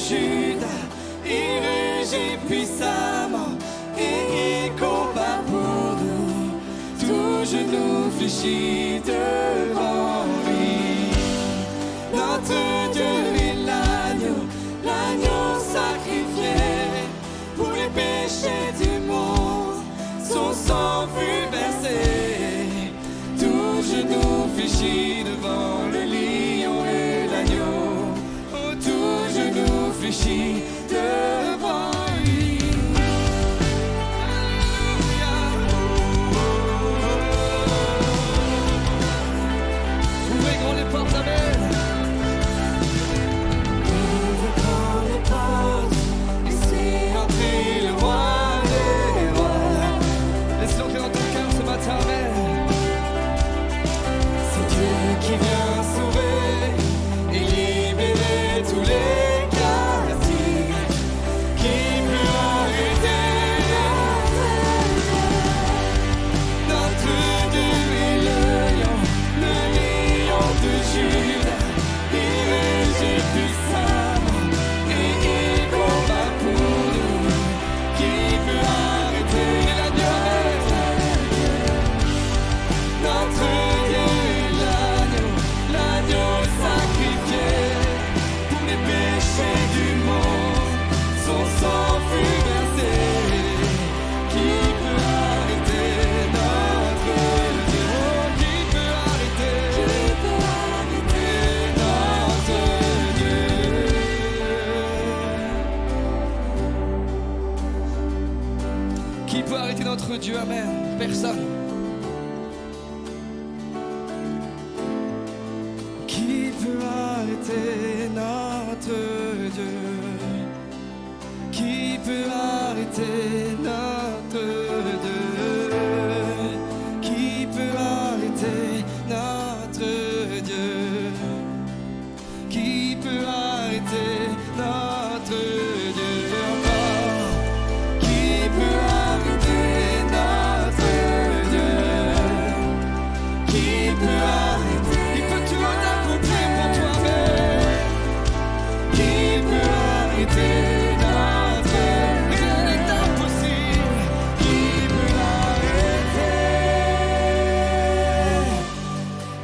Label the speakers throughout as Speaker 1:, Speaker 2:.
Speaker 1: Juda, il rugit puissamment et il combat pour nous. Tout genou fléchit devant lui. Notre Dieu est l'agneau, l'agneau sacrifié pour les péchés du monde. Son sang fut versé. Tout genou fléchit devant le lion et l'agneau. Oh, tout genou fléchit devant lui. Alléluia. Ouvrez grand les portes, amen. Ouvre grand les portes, laissez entrer le roi des rois. Laisse l'entrer dans ton cœur ce matin, amen. C'est Dieu qui vient sauver et libérer tous les captifs. Qui peut arrêter notre Dieu est le lion de Juda. Il rugit puissamment et il combat pour nous. Qui peut arrêter l'agneau? Notre Dieu est l'agneau sacrifié pour les péchés du monde. Son sang fut versé. Qui peut arrêter notre Dieu? Oh, qui peut arrêter notre Dieu? Qui peut arrêter notre Dieu? Amen. Personne. Qui peut arrêter notre Dieu? Qui peut arrêter notre Dieu? Qui peut arrêter notre Dieu? Qui peut arrêter notre Dieu encore? Qui peut arrêter notre Dieu? Qui peut arrêter? Il peut tout accomplir pour toi, mais qui peut arrêter notre Dieu? Rien n'est impossible. Qui peut arrêter?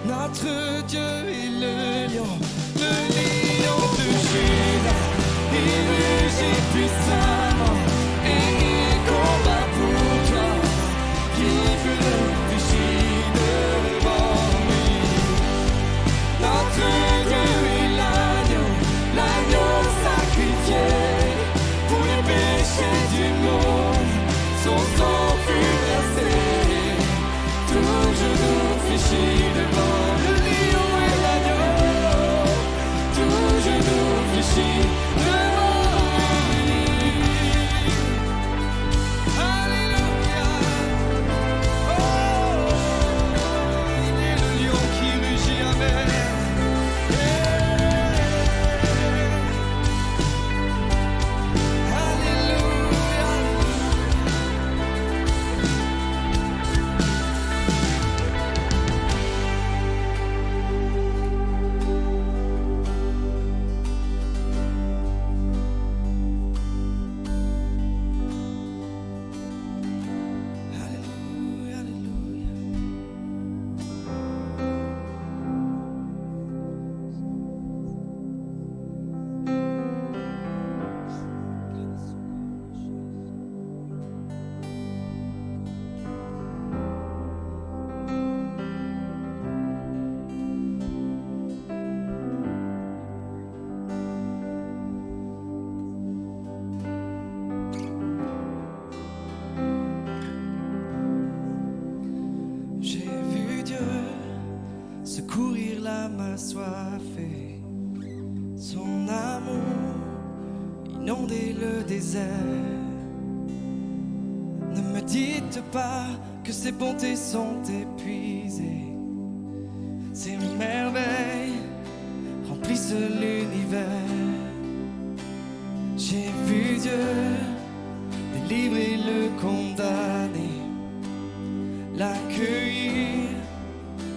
Speaker 1: Notre Dieu est le lion de Juda. Il rugit puissamment et il combat pour toi. Qui peut fléchir devant lui? Notre Dieu est l'agneau sacrifié pour les péchés du monde. Son sang fut versé. Tout genou fléchit devant le lion et l'agneau. Tout genou fléchit devant lui. Alléluia. Oh, il est le lion qui rugit, amen. Alléluia. Alléluia, alléluia. J'ai vu Dieu secourir l'âme assoiffée, son amour inonder le désert. Ne me dites pas que ses bontés sont épuisées. Ses merveilles remplissent l'univers. J'ai vu Dieu délivrer le condamné, l'accueillir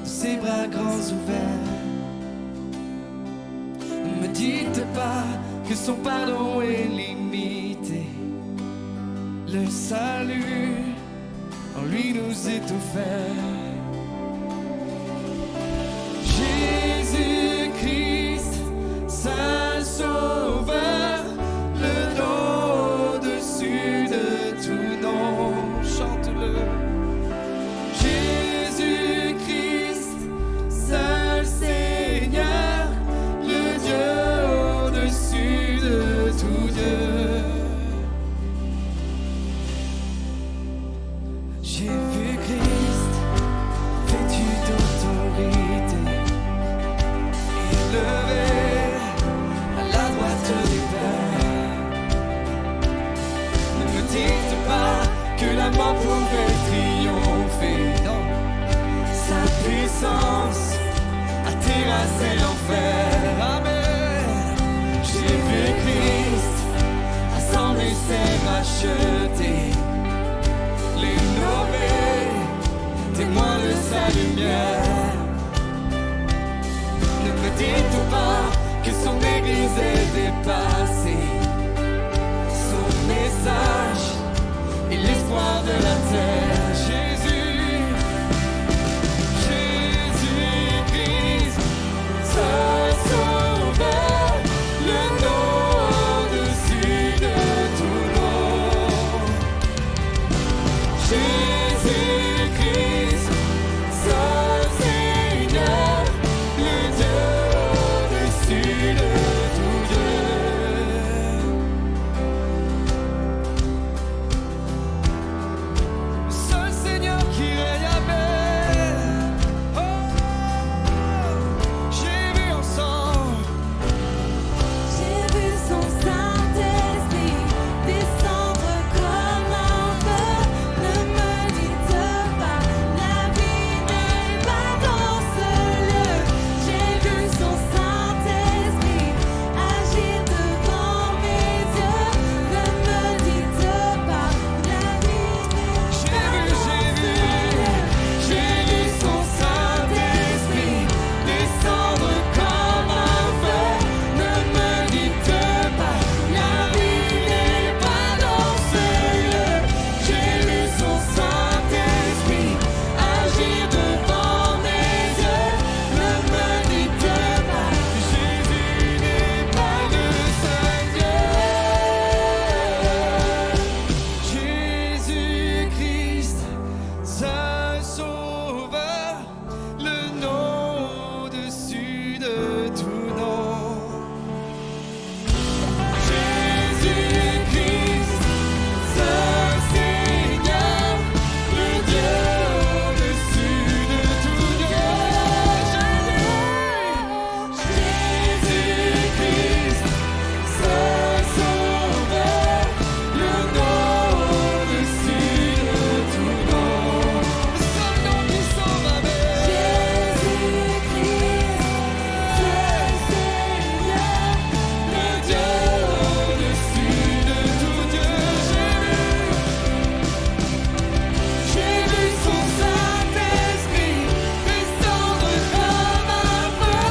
Speaker 1: de ses bras grands ouverts. Ne me dites pas que son pardon est limité. Le salut en lui nous est offert. Jésus-Christ, Saint Sauveur, le nom au-dessus de tout nom. Chante-le. Jésus-Christ, seul Seigneur, le Dieu au-dessus de tout Dieu. J'ai vu Christ vêtu d'autorité, élevé à la droite du Père. Ne me dites pas que la mort pouvait triompher, non. Sa puissance a terrassé l'enfer. Amen. J'ai vu Christ rassembler ses rachetés, les nommer témoins de sa lumière. Ne me dites pas que son église est dépassée. Son message est l'espoir de la terre. Jésus-Christ, seul Sauveur, le nom au-dessus de tout nom. Jésus-Christ, seul Seigneur, le Dieu au-dessus de tout Dieu. Le seul Seigneur qui règne à paix. Oh, j'ai vu ensemble.
Speaker 2: J'ai vu son Saint-Esprit descendre comme un feu. Ne me dites pas, la vie n'est pas dans ce lieu. J'ai vu son Saint-Esprit agir devant mes yeux. Ne me dites pas, la vie n'est pas dans ce lieu.
Speaker 1: J'ai vu son Saint-Esprit descendre comme un feu. Ne me dites pas, la vie n'est pas dans ce lieu. J'ai vu son Saint-Esprit agir devant mes yeux. Ne me dites pas que Jésus n'est pas le seul Dieu. Jésus-Christ, Saint Sauveur, le nom au-dessus de tout nom. Jésus-Christ, seul Seigneur, le Dieu au-dessus de tout Dieu. Jésus-Christ, seul Sauveur, le nom au-dessus de tout nom. Le seul nom qui sauve, amen.
Speaker 2: Jésus-Christ, seul Seigneur,
Speaker 1: Le Dieu au-dessus de tout Dieu. J'ai vu son Saint-Esprit descendre comme un feu.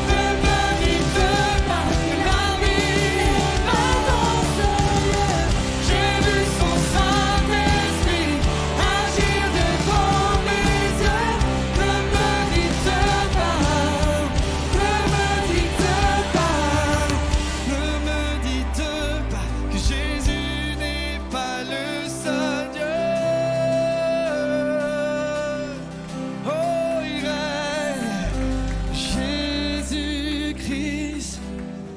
Speaker 1: Ne me dites pas que la vie n'est pas dans ce lieu. J'ai vu son Saint-Esprit agir devant mes yeux. Ne me dites pas, ne me dites pas, ne me dites pas que Jésus n'est pas le seul Dieu. Oh, il règne. Jésus-Christ,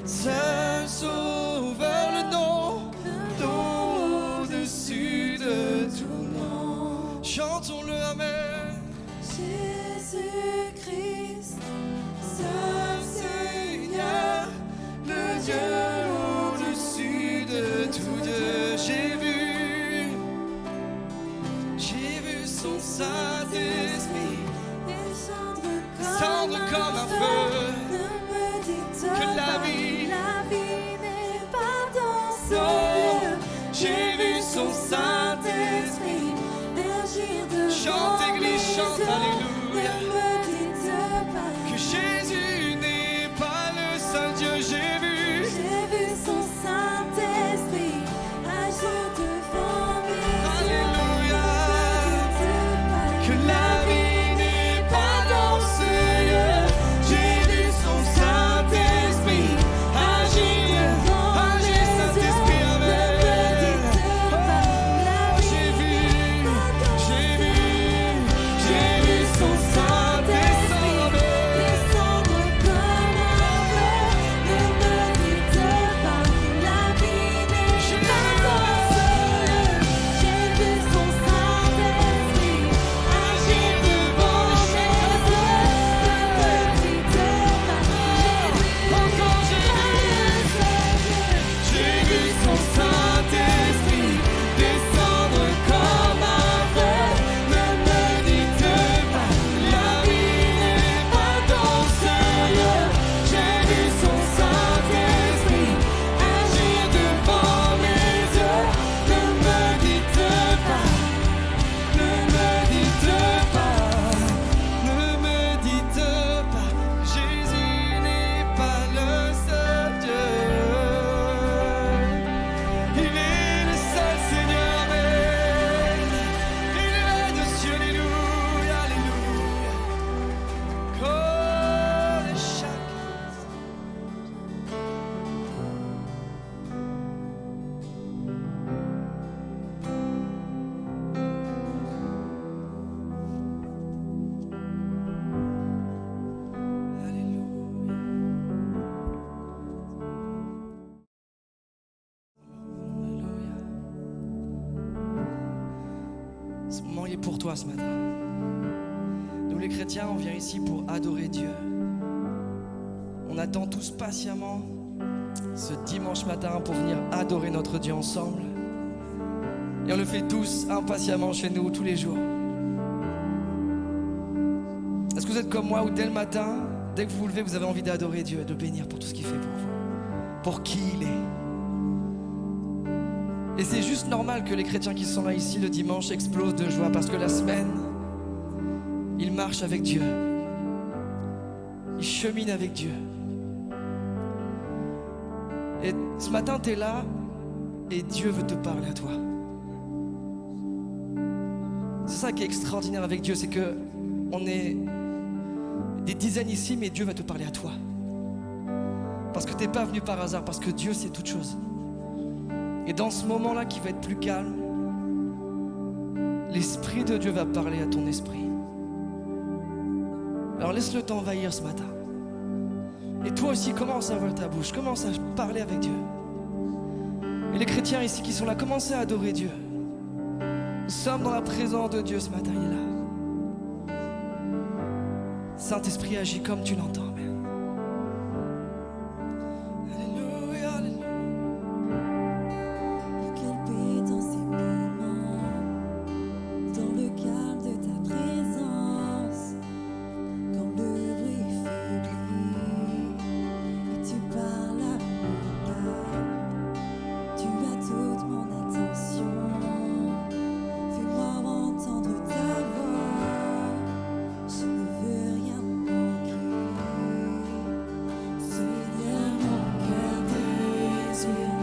Speaker 1: seul Sauveur, le nom au-dessus de tout nom. Chantons-le, amen.
Speaker 2: Jésus-Christ,
Speaker 1: Seul Seigneur, le Dieu au-dessus de tout Dieu. J'ai vu son Saint-Esprit descendre comme un feu.
Speaker 2: Ne me dites
Speaker 1: Que la
Speaker 2: pas,
Speaker 1: vie
Speaker 2: n'est pas dans ce
Speaker 1: Non,
Speaker 2: lieu.
Speaker 1: j'ai vu son Saint-Esprit
Speaker 2: agir devant
Speaker 1: Chante, Église,
Speaker 2: mes
Speaker 1: chante,
Speaker 2: yeux.
Speaker 1: alléluia.
Speaker 2: Ne me dites pas
Speaker 1: que Jésus n'est pas le seul Dieu. J'ai vu
Speaker 2: J'ai vu son
Speaker 3: Ce moment il est pour toi ce matin. Nous les chrétiens, on vient ici pour adorer Dieu. On attend tous patiemment ce dimanche matin pour venir adorer notre Dieu ensemble. Et on le fait tous impatiemment chez nous tous les jours. Est-ce que vous êtes comme moi où dès le matin, dès que vous vous levez, vous avez envie d'adorer Dieu, de bénir pour tout ce qu'il fait pour vous, pour qui il est? Et c'est juste normal que les chrétiens qui sont là ici le dimanche explosent de joie parce que la semaine, ils marchent avec Dieu. Ils cheminent avec Dieu. Et ce matin, tu es là et Dieu veut te parler à toi. C'est ça qui est extraordinaire avec Dieu, c'est que on est des dizaines ici, mais Dieu va te parler à toi. Parce que tu n'es pas venu par hasard, parce que Dieu sait toutes choses. Et dans ce moment-là qui va être plus calme, l'Esprit de Dieu va parler à ton esprit. Alors laisse-le t'envahir ce matin. Et toi aussi, commence à ouvrir ta bouche, commence à parler avec Dieu. Et les chrétiens ici qui sont là, commencez à adorer Dieu. Nous sommes dans la présence de Dieu ce matin, il est là. Saint-Esprit agit comme tu l'entends. Amen. Alléluia, alléluia.
Speaker 2: Quelle paix dans ces moments, dans le calme de ta présence, quand le bruit faiblit et tu parles à mon âme, tu as toute mon attention. Fais-moi entendre ta voix, je ne veux rien manquer. Seigneur, mon cœur désire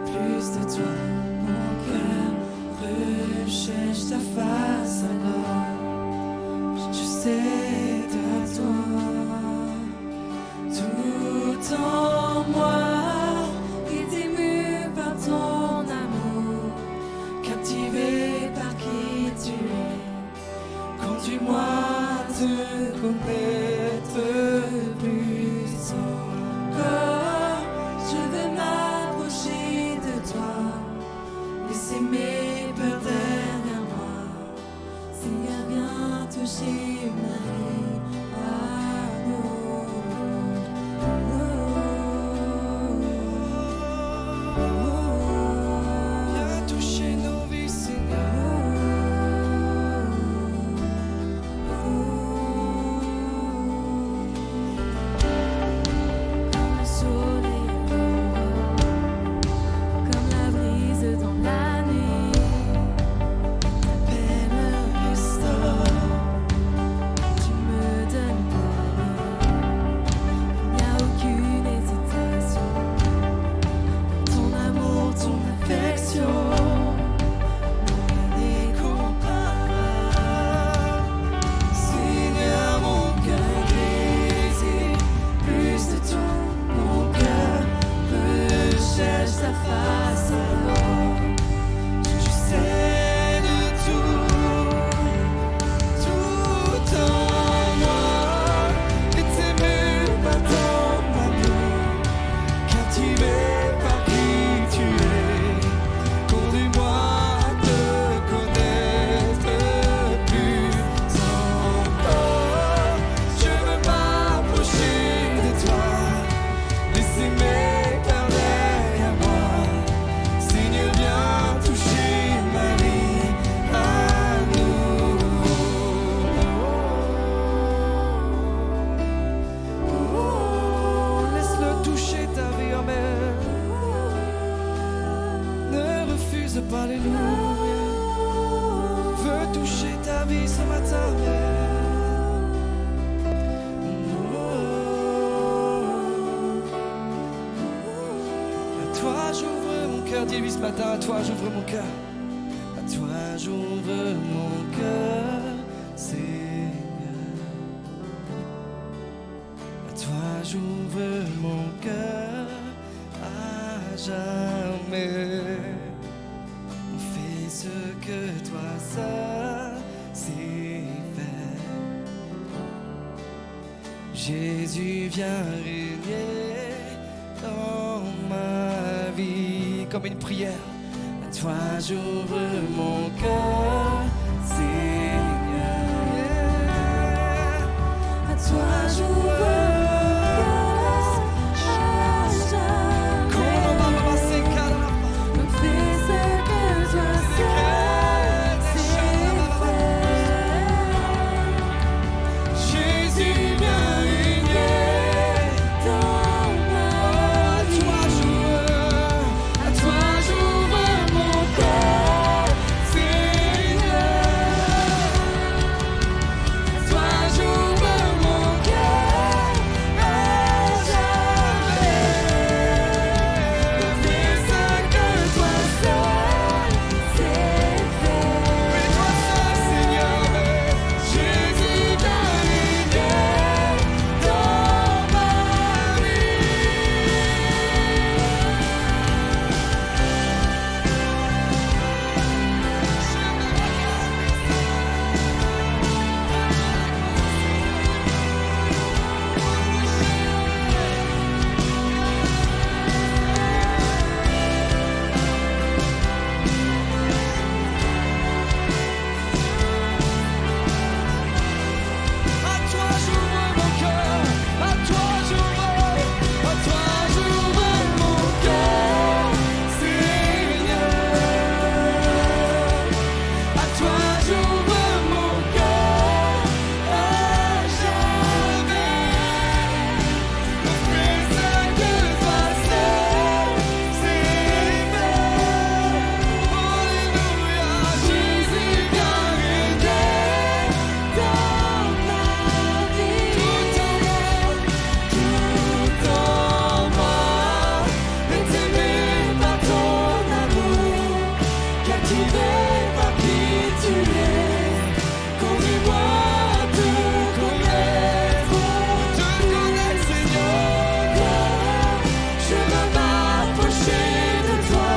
Speaker 2: plus de toi. Mon cœur recherche ta face alors. Je sais de toi. Tout en moi est ému par ton amour, captivé par qui tu es. Conduis-moi à te connaître plus encore. Je veux m'approcher de toi, laisser mes peurs derrière moi. Seigneur, viens toucher ma vie à nouveau.
Speaker 3: Viens toucher nos vies, Seigneur.
Speaker 2: Comme le soleil à l'aurore, comme la brise dans la nuit, ta paix me restaure, tu me donnes la vie. Il n'y a aucune hésitation, ton amour, ton affection, rien n'est comparable. Seigneur, mon cœur désire plus de toi, mon cœur recherche ta face alors. Je sais de tout en moi est ému par ton amour, captivé par qui tu es. Conduis-moi à te connaître plus encore. Je veux m'approcher de toi, laisser mes peurs derrière moi. Seigneur, viens toucher ma vie à nouveau.
Speaker 3: Laisse-le toucher ta vie, Amen. Ne refuse pas, alléluia. Veux toucher ta vie ce matin, Amen. À toi j'ouvre mon cœur, dis-lui ce matin, à toi j'ouvre mon cœur. À toi j'ouvre mon cœur, Seigneur. À toi j'ouvre mon cœur à jamais. On fait ce que toi seul sais faire. Jésus vient régner dans ma vie comme une prière. À toi j'ouvre mon cœur,
Speaker 2: À toi j'ouvre mon cœur à jamais. Donc fais ce que toi seul sais faire.
Speaker 1: Jésus, viens régner
Speaker 2: Dans ma vie,
Speaker 1: à toi j'ouvre mon cœur, Seigneur. À toi j'ouvre mon cœur à jamais.
Speaker 2: fais ce que toi seul sais faire.
Speaker 1: Mais toi seul, Seigneur, Jésus, viens régner dans ma vie. À toi j'ouvre mon cœur, à toi j'ouvre mon cœur, Seigneur. À toi j'ouvre mon cœur à jamais. Fais ce que toi seul sais faire. Alléluia, Jésus vient régner
Speaker 2: Dans ma vie,
Speaker 1: tout en moi, est aimé par ton amour, captivé par qui tu es. Conduis-moi à te connaître, Seigneur.
Speaker 2: je veux m'approcher de toi,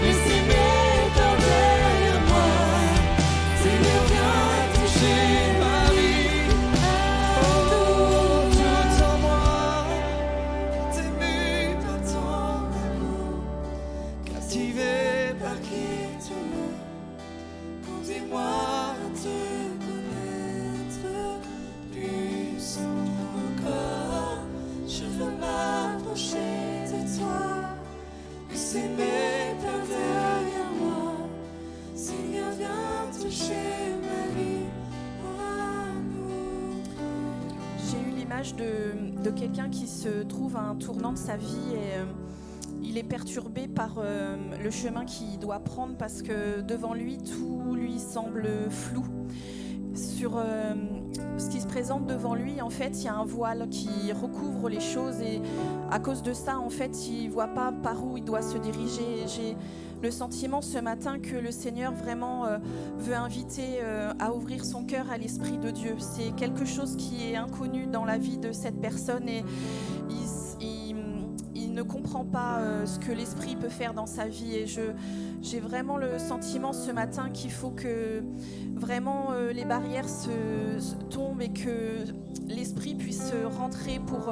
Speaker 1: Laissez mes peurs derrière moi, Seigneur, viens toucher ma vie. Tout en moi, est aimé par ton amour, captivé par qui tu es. Conduis-moi à te connaître plus encore. Je veux m'approcher de toi. Laissez mes peurs derrière moi, Seigneur, viens toucher ma vie.
Speaker 4: J'ai eu l'image de quelqu'un qui se trouve à un tournant de sa vie et il est perturbé par le chemin qu'il doit prendre parce que devant lui, tout lui semble flou. Sur ce qui se présente devant lui, en fait, il y a un voile qui recouvre les choses et à cause de ça, en fait, il ne voit pas par où il doit se diriger. Et j'ai le sentiment ce matin que le Seigneur vraiment veut inviter à ouvrir son cœur à l'Esprit de Dieu. C'est quelque chose qui est inconnu dans la vie de cette personne et il ne comprend pas ce que l'Esprit peut faire dans sa vie. Et j'ai vraiment le sentiment ce matin qu'il faut que vraiment les barrières se tombent et que l'Esprit puisse rentrer pour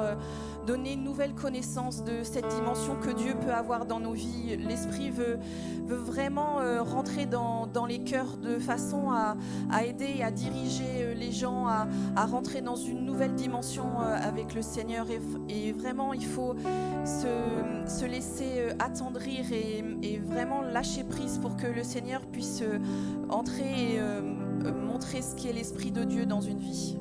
Speaker 4: donner une nouvelle connaissance de cette dimension que Dieu peut avoir dans nos vies. L'Esprit veut vraiment rentrer dans les cœurs de façon à aider et à diriger les gens à rentrer dans une nouvelle dimension avec le Seigneur. Et vraiment, il faut se laisser attendrir et vraiment lâcher prise pour que le Seigneur puisse entrer et montrer ce qu'est l'Esprit de Dieu dans une vie.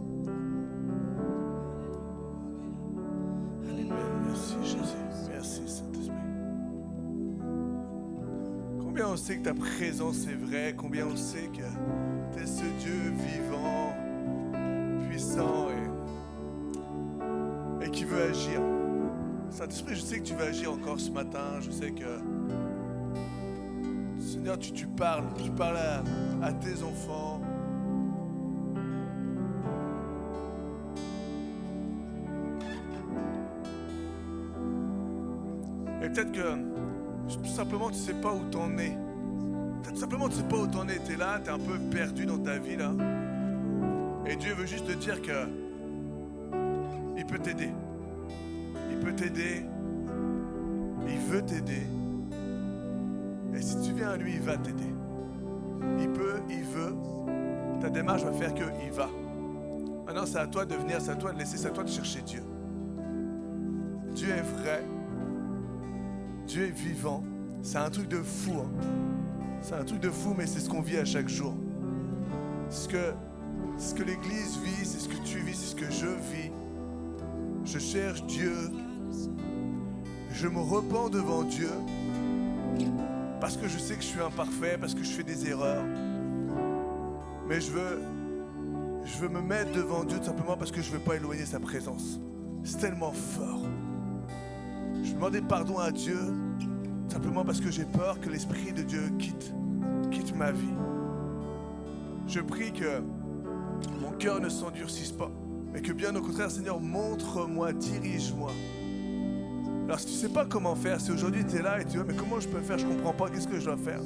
Speaker 5: Alléluia. Merci Jésus. Merci Saint-Esprit. Combien on sait que ta présence est vraie, combien on sait que tu es ce Dieu vivant, puissant et qui veut agir. Saint-Esprit, je sais que tu vas agir encore ce matin. Je sais que Seigneur, tu parles à tes enfants. Et peut-être que tout simplement tu sais pas où t'en es. Peut-être simplement tu sais pas où t'en es. T'es là, t'es un peu perdu dans ta vie là. Et Dieu veut juste te dire que il peut t'aider. Il peut t'aider. Il veut t'aider. Et si tu viens à lui, il va t'aider. il peut, il veut. Ta démarche va faire qu'il va. Maintenant, c'est à toi de venir, c'est à toi de laisser, c'est à toi de chercher Dieu. Dieu est vrai. Dieu est vivant. C'est un truc de fou. Hein. C'est un truc de fou, mais c'est ce qu'on vit à chaque jour. Ce que l'Église vit, c'est ce que tu vis, c'est ce que je vis. Je cherche Dieu. Je me repens devant Dieu. Parce que je sais que je suis imparfait, parce que je fais des erreurs. Mais je veux me mettre devant Dieu tout simplement parce que je ne veux pas éloigner sa présence. C'est tellement fort. Je demandais pardon à Dieu simplement parce que j'ai peur que l'Esprit de Dieu quitte ma vie. Je prie que mon cœur ne s'endurcisse pas, mais que bien au contraire, Seigneur, montre-moi, dirige-moi. Alors si tu ne sais pas comment faire, si aujourd'hui tu es là et tu dis mais comment je peux faire, je ne comprends pas, qu'est-ce que je dois faire?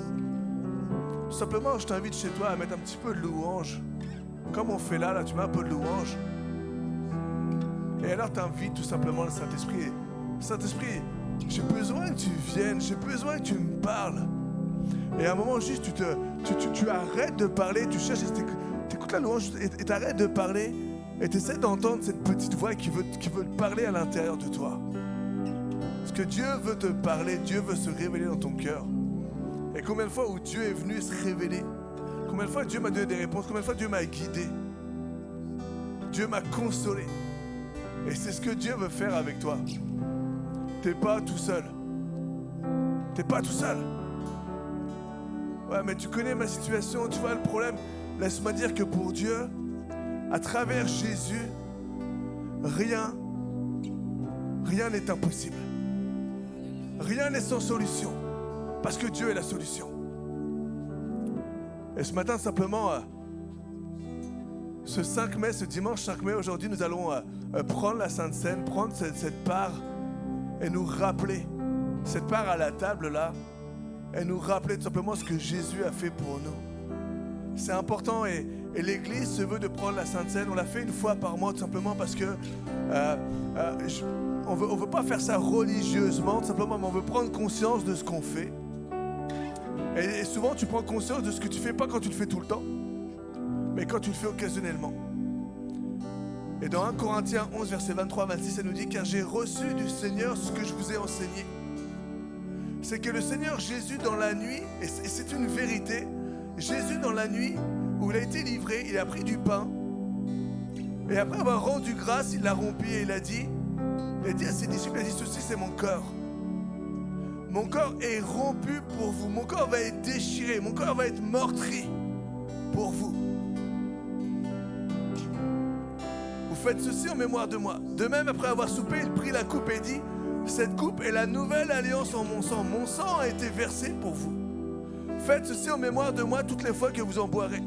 Speaker 5: Tout simplement, je t'invite chez toi à mettre un petit peu de louange. Comme on fait là, tu mets un peu de louange. Et alors t'invites tout simplement le Saint-Esprit. Saint-Esprit, j'ai besoin que tu viennes, j'ai besoin que tu me parles. Et à un moment juste, tu arrêtes de parler, tu cherches, tu écoutes la louange et tu arrêtes de parler et tu essaies d'entendre cette petite voix qui veut te parler à l'intérieur de toi. Parce que Dieu veut te parler, Dieu veut se révéler dans ton cœur. Et combien de fois où Dieu est venu se révéler? Combien de fois Dieu m'a donné des réponses? Combien de fois Dieu m'a guidé? Dieu m'a consolé. Et c'est ce que Dieu veut faire avec toi. T'es pas tout seul. T'es pas tout seul. Ouais, mais tu connais ma situation, tu vois le problème. Laisse-moi dire que pour Dieu, à travers Jésus, rien n'est impossible. Rien n'est sans solution. Parce que Dieu est la solution. Et ce matin, simplement, ce 5 mai, ce dimanche 5 mai, aujourd'hui, nous allons prendre la Sainte Seine, prendre cette part et nous rappeler, cette part à la table là, et nous rappeler tout simplement ce que Jésus a fait pour nous. C'est important et l'Église se veut de prendre la Sainte Seine. On l'a fait une fois par mois tout simplement parce que on veut pas faire ça religieusement, tout simplement, mais on veut prendre conscience de ce qu'on fait. Et souvent, tu prends conscience de ce que tu fais, pas quand tu le fais tout le temps, mais quand tu le fais occasionnellement. Et dans 1 Corinthiens 11, verset 23-26, ça nous dit « Car j'ai reçu du Seigneur ce que je vous ai enseigné. » C'est que le Seigneur Jésus dans la nuit, et c'est une vérité, Jésus dans la nuit où il a été livré, il a pris du pain, et après avoir rendu grâce, il l'a rompu et il a dit à ses disciples, il a dit « Ceci c'est mon corps. Mon corps est rompu pour vous. Mon corps va être déchiré. Mon corps va être meurtri pour vous. Vous faites ceci en mémoire de moi. » De même, après avoir soupé, il prit la coupe et dit « Cette coupe est la nouvelle alliance en mon sang. Mon sang a été versé pour vous. Faites ceci en mémoire de moi toutes les fois que vous en boirez.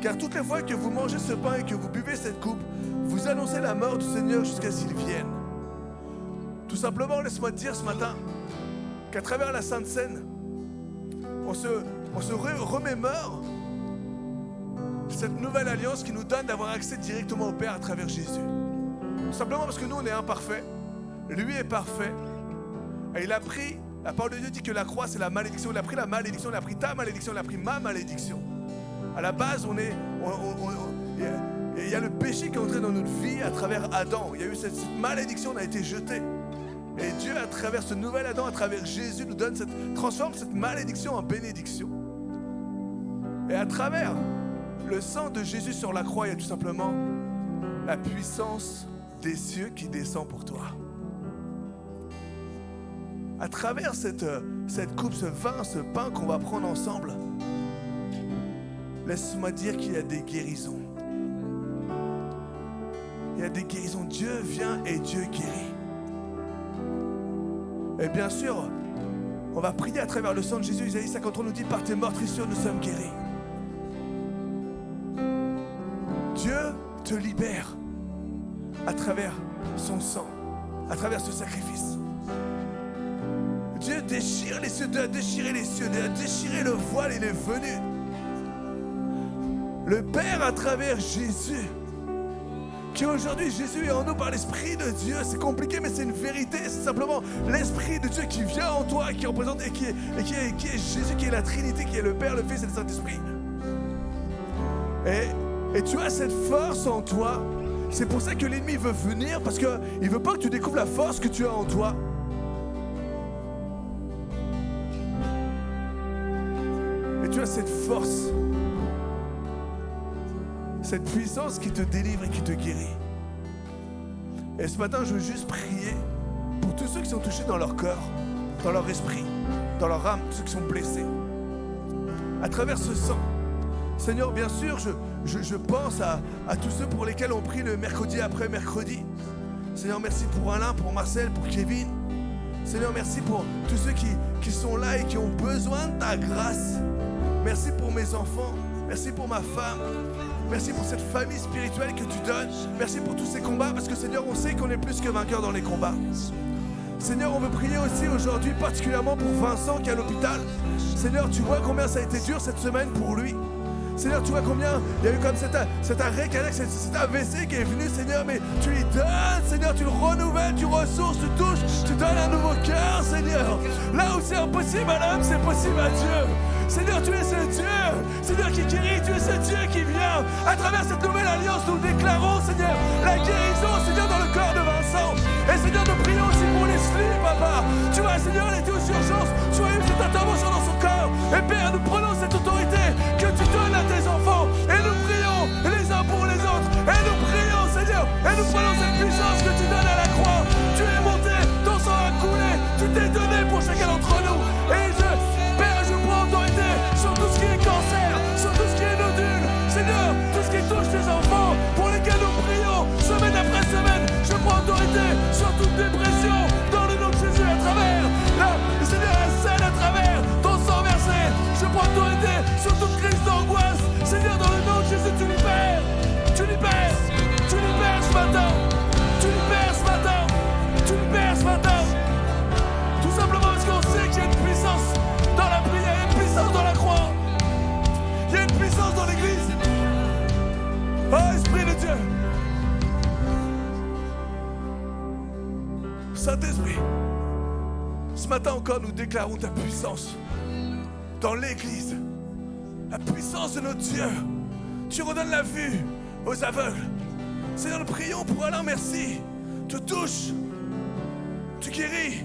Speaker 5: Car toutes les fois que vous mangez ce pain et que vous buvez cette coupe, vous annoncez la mort du Seigneur jusqu'à ce qu'il vienne. » Tout simplement, laisse-moi te dire ce matin qu'à travers la Sainte Seine, on se remémore cette nouvelle alliance qui nous donne d'avoir accès directement au Père à travers Jésus. Simplement parce que nous, on est imparfaits. Lui est parfait. Et il a pris, la parole de Dieu dit que la croix, c'est la malédiction. Il a pris la malédiction, il a pris ta malédiction, il a pris ma malédiction. À la base, il y a le péché qui est entré dans notre vie à travers Adam. Il y a eu cette malédiction, on a été jeté. Et Dieu, à travers ce nouvel Adam, à travers Jésus, nous transforme cette malédiction en bénédiction. Et à travers le sang de Jésus sur la croix, il y a tout simplement la puissance des cieux qui descend pour toi. À travers cette coupe, ce vin, ce pain qu'on va prendre ensemble, laisse-moi dire qu'il y a des guérisons. Il y a des guérisons. Dieu vient et Dieu guérit. Et bien sûr, on va prier à travers le sang de Jésus. Isaïe 53 nous dit « Par tes meurtrissures, nous sommes guéris. » Dieu te libère à travers son sang, à travers ce sacrifice. Dieu déchire les cieux, Dieu a déchiré les cieux, Dieu a déchiré le voile, il est venu. Le Père à travers Jésus. Qu'aujourd'hui Jésus est en nous par l'Esprit de Dieu. C'est compliqué mais c'est une vérité. C'est simplement l'Esprit de Dieu qui vient en toi, qui représente et qui est Jésus, qui est la Trinité, qui est le Père, le Fils et le Saint-Esprit. Et tu as cette force en toi. C'est pour ça que l'ennemi veut venir, parce qu'il ne veut pas que tu découvres la force que tu as en toi. Et tu as cette force, cette puissance qui te délivre et qui te guérit. Et ce matin, je veux juste prier pour tous ceux qui sont touchés dans leur cœur, dans leur esprit, dans leur âme, tous ceux qui sont blessés. À travers ce sang, Seigneur, bien sûr, je pense à tous ceux pour lesquels on prie le mercredi après mercredi. Seigneur, merci pour Alain, pour Marcel, pour Kevin. Seigneur, merci pour tous ceux qui sont là et qui ont besoin de ta grâce. Merci pour mes enfants. Merci pour ma femme. Merci pour cette famille spirituelle que tu donnes. Merci pour tous ces combats, parce que Seigneur, on sait qu'on est plus que vainqueurs dans les combats. Seigneur, on veut prier aussi aujourd'hui particulièrement pour Vincent qui est à l'hôpital. Seigneur, tu vois combien ça a été dur cette semaine pour lui. Seigneur, tu vois combien il y a eu comme cet arrêt cardiaque, cet AVC qui est venu, Seigneur, mais tu lui donnes, Seigneur, tu le renouvelles, tu ressources, tu touches, tu donnes un nouveau cœur, Seigneur. Là où c'est impossible à l'homme, c'est possible à Dieu. Seigneur, tu es ce Dieu, Seigneur, qui guérit, tu es ce Dieu qui vient. À travers cette nouvelle alliance, nous déclarons, Seigneur, la guérison, Seigneur, dans le corps de Vincent. Et Seigneur, nous prions aussi pour Leslie, Papa. Tu vois, Seigneur, elle était aux urgences, tu as eu cette intervention dans son corps. Et Père, nous prenons cette autorité que tu donnes à tes enfants. Et nous prions les uns pour les autres. Et nous prions, Seigneur, et nous prenons cette puissance que tu donnes à la croix. Tu es monté, ton sang a coulé, tu t'es donné pour chacun d'entre nous. Et Père, je prends autorité sur tout ce qui est cancer, sur tout ce qui est nodule. Seigneur, tout ce qui touche tes enfants, pour lesquels nous prions, semaine après semaine, je prends autorité sur toute dépression, dans le nom de Jésus, à travers, Seigneur, la scène à travers ton sang versé. Je prends autorité sur toute crise d'angoisse. Seigneur, dans le nom de Jésus, tu libères, tu libères, tu libères ce matin, tu libères ce matin, tu libères ce matin. Tout simplement parce qu'on sait qu'il y a une puissance dans la prière, il y a une puissance dans la croix, il y a une puissance dans l'église. Oh, Esprit de Dieu, Saint-Esprit, ce matin encore nous déclarons ta puissance dans l'église, la puissance de notre Dieu. Tu redonnes la vue aux aveugles. Seigneur, nous prions pour Alain, merci. Tu touches, tu guéris.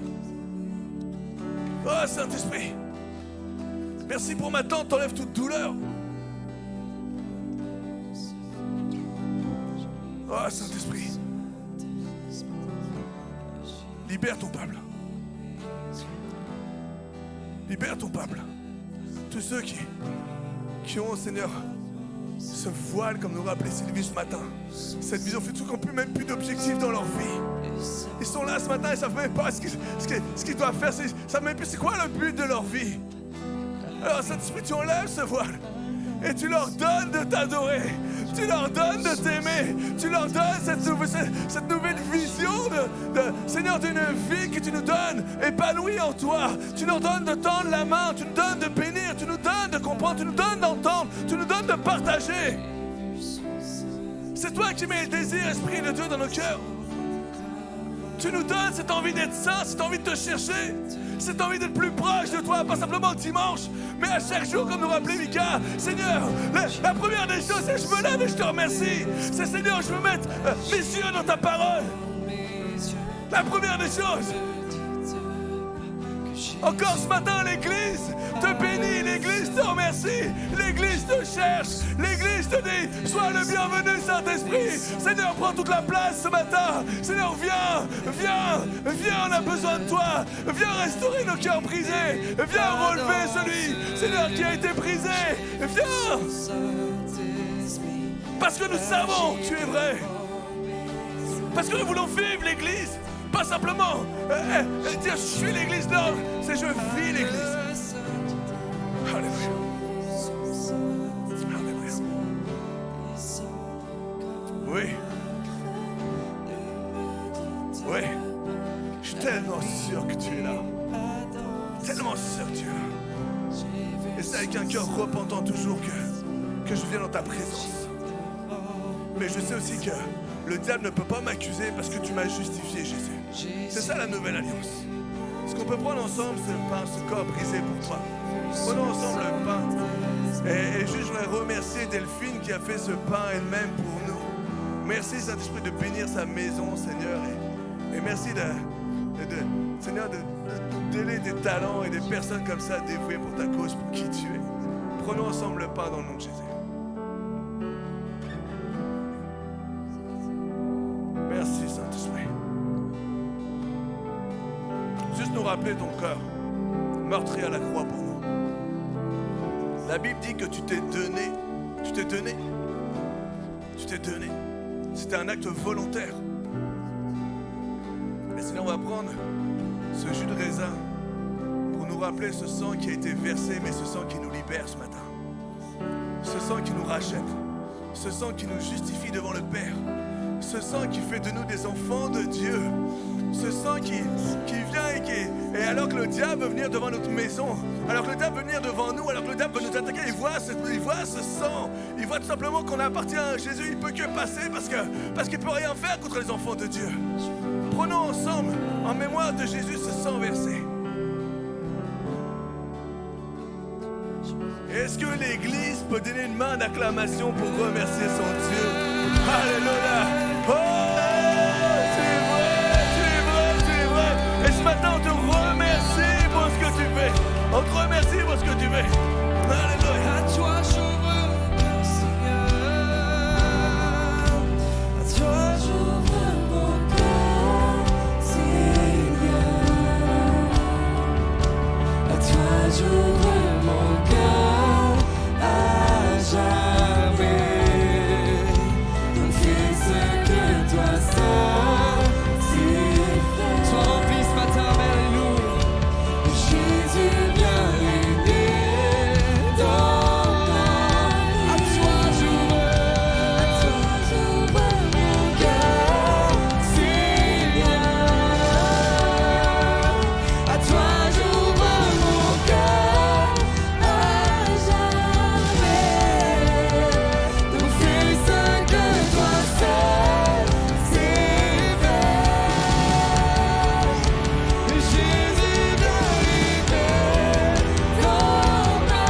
Speaker 5: Oh Saint-Esprit, merci pour ma tante, t'enlèves toute douleur. Oh Saint-Esprit, libère ton peuple. Libère ton peuple. Tous ceux qui ont, Seigneur, ce voile, comme nous rappelait Sylvie ce matin, cette vision future, qui n'ont même plus d'objectif dans leur vie. Ils sont là ce matin, ils ne savent même pas ce qu'ils doivent faire, ils ne savent même plus c'est quoi le but de leur vie. Alors Saint-Esprit, tu enlèves ce voile et tu leur donnes de t'adorer, tu leur donnes de t'aimer, tu leur donnes cette nouvelle vision Seigneur, d'une vie que tu nous donnes épanouie en toi. Tu nous donnes de tendre la main, tu nous donnes de bénir, tu nous donnes de comprendre, tu nous donnes d'entendre, tu nous donnes de partager. C'est toi qui mets le désir, Esprit de Dieu, dans nos cœurs. Tu nous donnes cette envie d'être saint, cette envie de te chercher, cette envie d'être plus proche de toi, pas simplement le dimanche, mais à chaque jour, comme nous rappelait Mika. Seigneur, la première des choses, c'est je me lève et je te remercie. C'est Seigneur, je veux mettre mes yeux dans ta parole. La première des choses. Encore ce matin, l'Église te bénit, l'Église te remercie, l'Église te cherche, l'Église te dit, sois le bienvenu, Saint-Esprit. Seigneur, prends toute la place ce matin. Seigneur, viens, on a besoin de toi. Viens restaurer nos cœurs brisés. Viens relever celui, Seigneur, qui a été brisé. Viens. Parce que nous savons que tu es vrai. Parce que nous voulons vivre l'Église. Pas simplement dire je suis l'Église, non, c'est je vis l'Église. Alléluia. Alléluia. Oui. Oui. Je suis tellement sûr que tu es là. Tellement sûr que tu es là. Et c'est avec un cœur repentant toujours que je viens dans ta présence. Mais je sais aussi que le diable ne peut pas m'accuser parce que tu m'as justifié, Jésus. C'est ça la nouvelle alliance. Est-ce qu'on peut prendre ensemble ce pain, ce corps brisé pour toi? Prenons ensemble le pain. Et juste je voudrais remercier Delphine qui a fait ce pain elle-même pour nous. Merci Saint-Esprit de bénir sa maison, Seigneur. Et merci Seigneur, de donner des talents et des personnes comme ça dévouées pour ta cause, pour qui tu es. Prenons ensemble le pain dans le nom de Jésus. Merci Saint-Esprit. Juste nous rappeler ton cœur, meurtri à la croix pour nous. La Bible dit que tu t'es donné. Tu t'es donné. Tu t'es donné. C'était un acte volontaire. Et sinon, on va prendre ce jus de raisin pour nous rappeler ce sang qui a été versé, mais ce sang qui nous libère ce matin. Ce sang qui nous rachète. Ce sang qui nous justifie devant le Père. Ce sang qui fait de nous des enfants de Dieu. Ce sang qui vient et alors que le diable veut venir devant notre maison, alors que le diable veut venir devant nous, alors que le diable veut nous attaquer, il voit ce sang, il voit tout simplement qu'on appartient à Jésus, il ne peut que passer parce qu'il ne peut rien faire contre les enfants de Dieu. Prenons ensemble, en mémoire de Jésus, ce sang versé. Est-ce que l'Église peut donner une main d'acclamation pour remercier son Dieu? Alléluia! Oh! Et ce matin, on te remercie pour ce que tu fais. On te remercie pour ce que tu fais. Alléluia.
Speaker 3: À toi j'ouvre mon cœur, Seigneur. À toi
Speaker 2: J'ouvre mon cœur, Seigneur. À toi j'ouvre mon cœur à jamais. Donc fais ce que toi seul sais faire.
Speaker 3: Sois rempli ce matin, alléluia.
Speaker 2: Jésus vient régner dans ma vie.
Speaker 3: À toi j'ouvre
Speaker 2: mon cœur, Seigneur. À toi j'ouvre mon cœur à jamais. Donc fais ce que toi seul sais faire. Jésus vient régner dans ma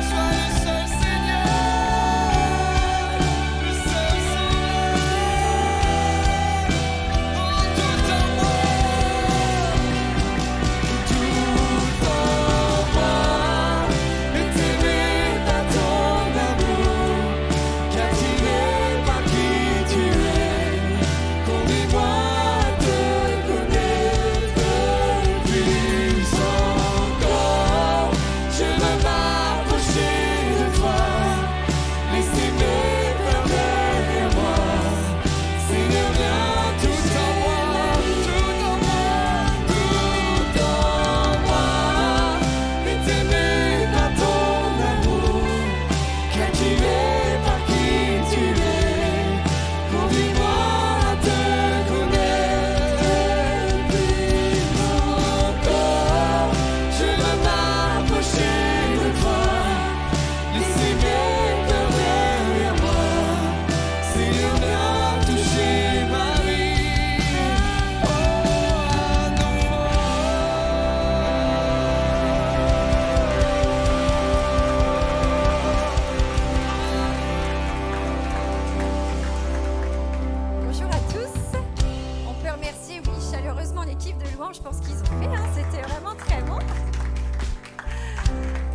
Speaker 3: Sois le seul Seigneur, le seul Sauveur. Oh, tout en moi,
Speaker 2: est aimé par ton amour, captivé par qui tu es. Conduis-moi à te connaître plus encore. Je veux m'approcher de toi, laisser mes peurs derrière moi. Seigneur, viens toucher ma vie. Tout en moi, est aimé par ton amour, captivé par qui tu es. Conduis-moi à te connaître plus encore. Je veux m'approcher de toi, laisser mes peurs derrière moi. Seigneur, viens toucher ma vie. Oh, à nouveau.
Speaker 6: Bonjour à tous. On peut remercier, oui, chaleureusement l'équipe de louange. Je pense qu'ils ont fait, hein. C'était vraiment très bon.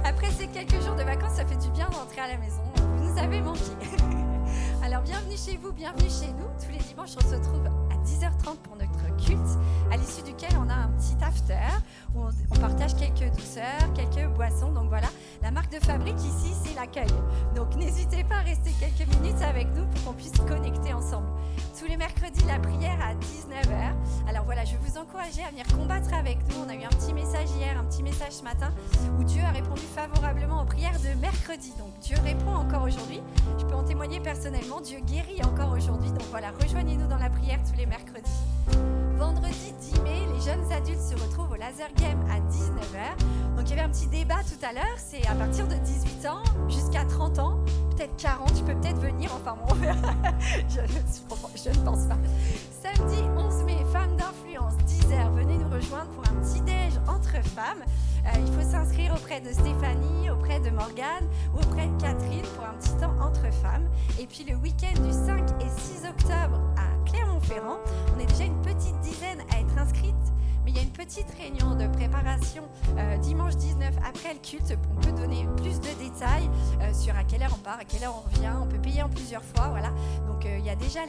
Speaker 6: Après ces quelques jours de vacances, ça fait du bien d'entrer à la maison. Vous nous avez manqué. Alors bienvenue chez vous, bienvenue chez nous. Tous les dimanches, on se retrouve à 10h30 pour notre culte, à l'issue duquel on a un petit after où on partage quelques douceurs, quelques boissons. Donc voilà, la marque de fabrique ici, c'est l'accueil. Donc n'hésitez pas à rester quelques minutes avec nous pour qu'on puisse connecter ensemble. Tous les mercredis, la prière à 19h. Alors voilà, je vais vous encourager à venir combattre avec nous. On a eu un petit message hier, un petit message ce matin où Dieu a répondu favorablement aux prières de mercredi. Donc Dieu répond encore aujourd'hui. Je peux en témoigner personnellement. Dieu guérit encore aujourd'hui. Donc voilà, rejoignez-nous dans la prière tous les mercredis. vendredi 10 mai, les jeunes adultes se retrouvent au Laser Game à 19h. Donc il y avait un petit débat tout à l'heure, c'est à partir de 18 ans jusqu'à 30 ans, peut-être 40, tu peux peut-être venir, enfin bon, on verra. je ne pense pas. Samedi 11 mai, femmes d'influence, 10h, venez nous rejoindre pour un petit déj entre femmes. Il faut s'inscrire auprès de Stéphanie, auprès de Morgane ou auprès de Catherine pour un petit temps entre femmes. Et puis le week-end du 5 et 6 octobre à Clermont-Ferrand, on est déjà une petite dizaine à être inscrites. Mais il y a une petite réunion de préparation dimanche 19 après le culte. On peut donner plus de détails sur à quelle heure on part, à quelle heure on revient. On peut payer en plusieurs fois, voilà. Donc il y a déjà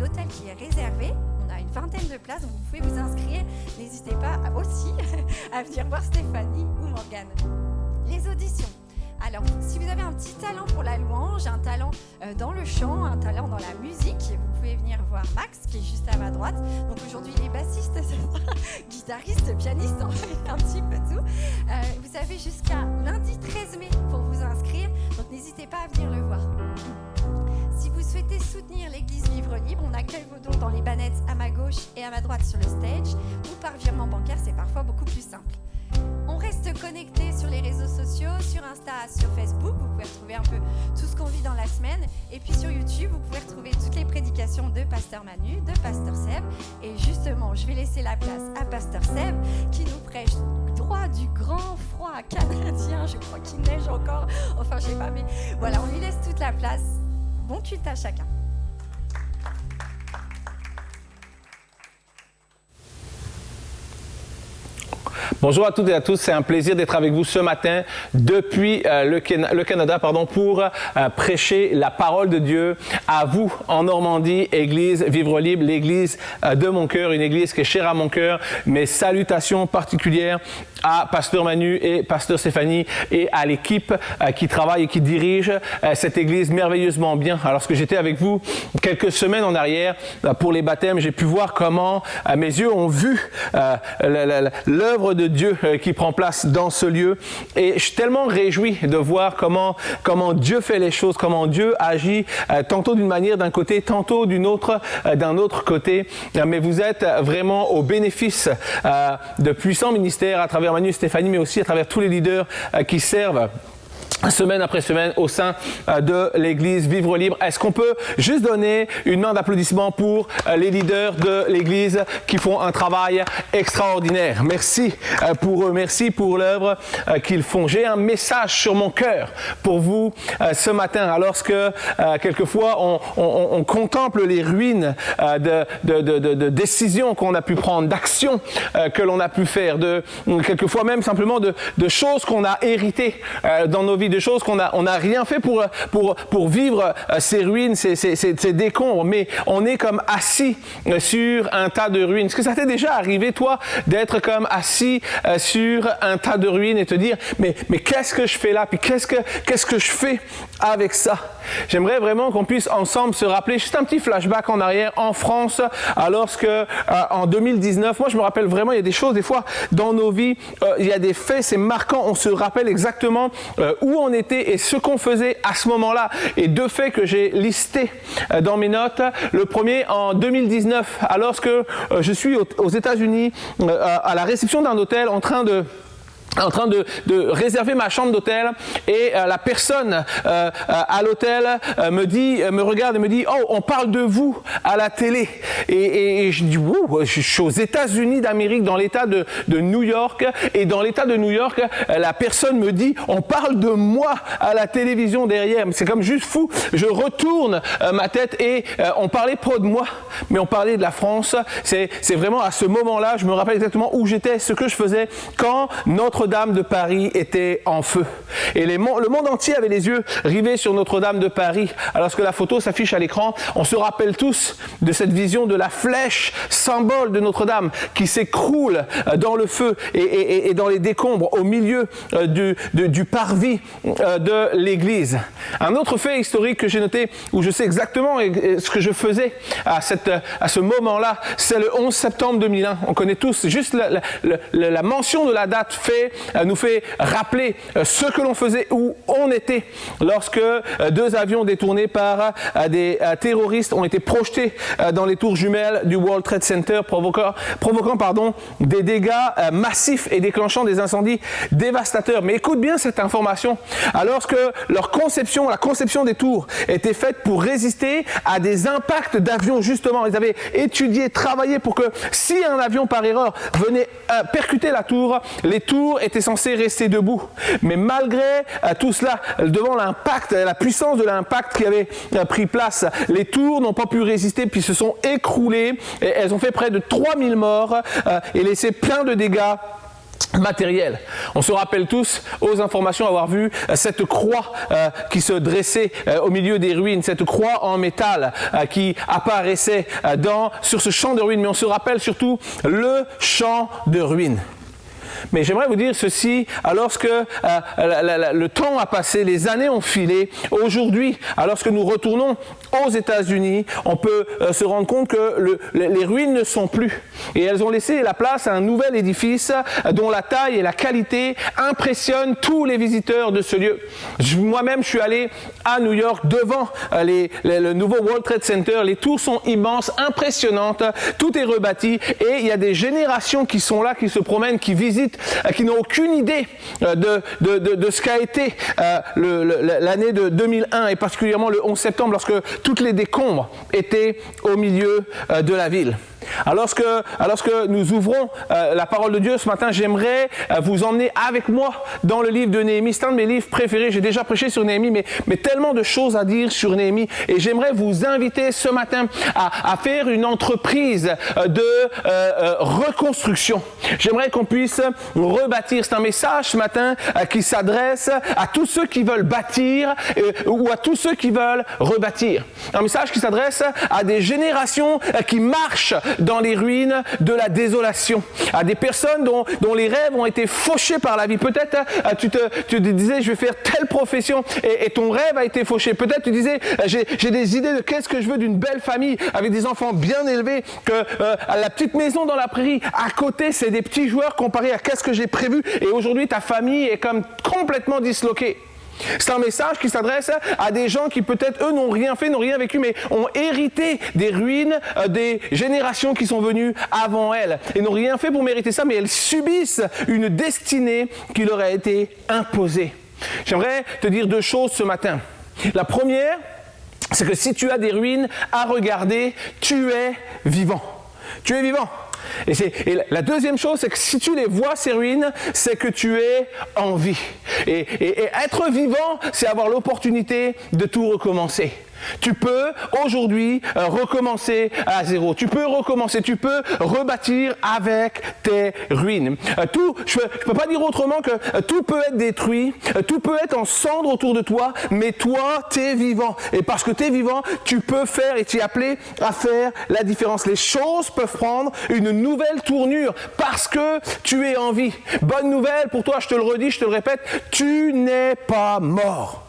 Speaker 6: l'hôtel qui est réservé. On a une vingtaine de places, donc vous pouvez vous inscrire. N'hésitez pas aussi à venir voir Stéphanie ou Morgane. Les auditions. Alors, si vous avez un petit talent pour la louange, un talent dans le chant, un talent dans la musique, vous pouvez venir voir Max, qui est juste à ma droite. Donc aujourd'hui, il est bassiste, guitariste, pianiste, on fait un petit peu tout. Vous avez jusqu'à lundi 13 mai pour vous inscrire, donc n'hésitez pas à venir le voir. Si vous souhaitez soutenir l'église Vivre Libre, on accueille vos dons dans les bannettes à ma gauche et à ma droite sur le stage, ou par virement bancaire, c'est parfois beaucoup plus simple. On reste connecté sur les réseaux sociaux, sur Insta, sur Facebook. Vous pouvez retrouver un peu tout ce qu'on vit dans la semaine. Et puis sur YouTube, vous pouvez retrouver toutes les prédications de Pasteur Manu, de Pasteur Seb. Et justement, je vais laisser la place à Pasteur Seb qui nous prêche droit du grand froid canadien. Je crois qu'il neige encore. Enfin, je sais pas, mais voilà, on lui laisse toute la place. Bon culte à chacun.
Speaker 7: Bonjour à toutes et à tous, c'est un plaisir d'être avec vous ce matin depuis le Canada pour prêcher la parole de Dieu à vous en Normandie, Église Vivre Libre, l'église de mon cœur, une église qui est chère à mon cœur. Mes salutations particulières à Pasteur Manu et Pasteur Stéphanie et à l'équipe qui travaille et qui dirige cette église merveilleusement bien. Alors que j'étais avec vous quelques semaines en arrière pour les baptêmes, j'ai pu voir comment mes yeux ont vu l'œuvre de Dieu qui prend place dans ce lieu. Et je suis tellement réjoui de voir comment Dieu fait les choses, comment Dieu agit, tantôt d'une manière d'un côté, tantôt d'un autre côté. Mais vous êtes vraiment au bénéfice de puissants ministères à travers Manu et Stéphanie, mais aussi à travers tous les leaders qui servent semaine après semaine au sein de l'église Vivre Libre. Est-ce qu'on peut juste donner une main d'applaudissement pour les leaders de l'église qui font un travail extraordinaire? Merci pour eux, merci pour l'œuvre qu'ils font. J'ai un message sur mon cœur pour vous ce matin, alors que quelquefois on contemple les ruines de décisions qu'on a pu prendre, d'actions que l'on a pu faire, quelquefois même simplement de choses qu'on a héritées dans nos vies, de choses qu'on n'a rien fait pour vivre ces ruines, ces décombres, mais on est comme assis sur un tas de ruines. Est-ce que ça t'est déjà arrivé, toi, d'être comme assis sur un tas de ruines et te dire, mais qu'est-ce que je fais là? Puis qu'est-ce que je fais avec ça? J'aimerais vraiment qu'on puisse ensemble se rappeler, juste un petit flashback en arrière, en France, alors que en 2019, moi je me rappelle vraiment, il y a des choses, des fois, dans nos vies, il y a des faits, c'est marquant, on se rappelle exactement où on était et ce qu'on faisait à ce moment-là. Et deux faits que j'ai listés dans mes notes. Le premier, en 2019, alors que je suis aux États-Unis, à la réception d'un hôtel, en train de réserver ma chambre d'hôtel, et la personne à l'hôtel me regarde et me dit « Oh, on parle de vous à la télé ». Et je dis « Wow, je suis aux États-Unis d'Amérique, dans l'État de New York, et dans l'État de New York, la personne me dit « On parle de moi à la télévision derrière ». C'est comme juste fou. Je retourne ma tête et on parlait pas de moi, mais on parlait de la France. C'est vraiment à ce moment-là, je me rappelle exactement où j'étais, ce que je faisais quand Notre-Dame de Paris était en feu. Et le monde entier avait les yeux rivés sur Notre-Dame de Paris. Alors que la photo s'affiche à l'écran, on se rappelle tous de cette vision de la flèche, symbole de Notre-Dame, qui s'écroule dans le feu et dans les décombres au milieu du parvis de l'église. Un autre fait historique que j'ai noté, où je sais exactement ce que je faisais à ce moment-là, c'est le 11 septembre 2001. On connaît tous, juste la mention de la date fait nous fait rappeler ce que l'on faisait, où on était lorsque 2 avions détournés par des terroristes ont été projetés dans les tours jumelles du World Trade Center, provoquant des dégâts massifs et déclenchant des incendies dévastateurs. Mais écoute bien cette information. Alors que la conception des tours était faite pour résister à des impacts d'avions, justement. Ils avaient étudié, travaillé pour que si un avion par erreur venait percuter la tour, les tours étaient censées rester debout. Mais malgré tout cela, devant l'impact, la puissance de l'impact qui avait pris place, les tours n'ont pas pu résister puis se sont écroulées. Et elles ont fait près de 3000 morts et laissé plein de dégâts matériel. On se rappelle tous aux informations avoir vu cette croix qui se dressait au milieu des ruines, cette croix en métal qui apparaissait sur ce champ de ruines, mais on se rappelle surtout le champ de ruines. Mais j'aimerais vous dire ceci, alors que le temps a passé, les années ont filé, aujourd'hui, alors que nous retournons aux États-Unis, on peut se rendre compte que les ruines ne sont plus. Et elles ont laissé la place à un nouvel édifice dont la taille et la qualité impressionnent tous les visiteurs de ce lieu. Moi-même, je suis allé à New York devant le nouveau World Trade Center. Les tours sont immenses, impressionnantes, tout est rebâti et il y a des générations qui sont là, qui se promènent, qui visitent, qui n'ont aucune idée de ce qu'a été l'année de 2001 et particulièrement le 11 septembre lorsque toutes les décombres étaient au milieu de la ville. Alors que nous ouvrons la parole de Dieu ce matin, j'aimerais vous emmener avec moi dans le livre de Néhémie. C'est un de mes livres préférés. J'ai déjà prêché sur Néhémie, mais tellement de choses à dire sur Néhémie. Et j'aimerais vous inviter ce matin à faire une entreprise de reconstruction. J'aimerais qu'on puisse rebâtir. C'est un message ce matin qui s'adresse à tous ceux qui veulent bâtir ou à tous ceux qui veulent rebâtir. Un message qui s'adresse à des générations qui marchent dans les ruines de la désolation, à des personnes dont les rêves ont été fauchés par la vie. Peut-être tu te disais je vais faire telle profession et ton rêve a été fauché. Peut-être tu disais j'ai des idées de qu'est-ce que je veux d'une belle famille avec des enfants bien élevés, que la petite maison dans la prairie à côté c'est des petits joueurs comparé à qu'est-ce que j'ai prévu, et aujourd'hui ta famille est comme complètement disloquée. C'est un message qui s'adresse à des gens qui peut-être eux n'ont rien fait, n'ont rien vécu, mais ont hérité des ruines des générations qui sont venues avant elles et n'ont rien fait pour mériter ça, mais elles subissent une destinée qui leur a été imposée. J'aimerais te dire 2 choses ce matin. La première, c'est que si tu as des ruines à regarder, tu es vivant. Tu es vivant. Et la deuxième chose, c'est que si tu les vois, ces ruines, c'est que tu es en vie. Et être vivant, c'est avoir l'opportunité de tout recommencer. Tu peux aujourd'hui recommencer à zéro. Tu peux recommencer, tu peux rebâtir avec tes ruines. Je peux pas dire autrement que tout peut être détruit, tout peut être en cendres autour de toi, mais toi, tu es vivant. Et parce que tu es vivant, tu peux faire et tu es appelé à faire la différence. Les choses peuvent prendre une nouvelle tournure parce que tu es en vie. Bonne nouvelle pour toi, je te le redis, je te le répète, tu n'es pas mort.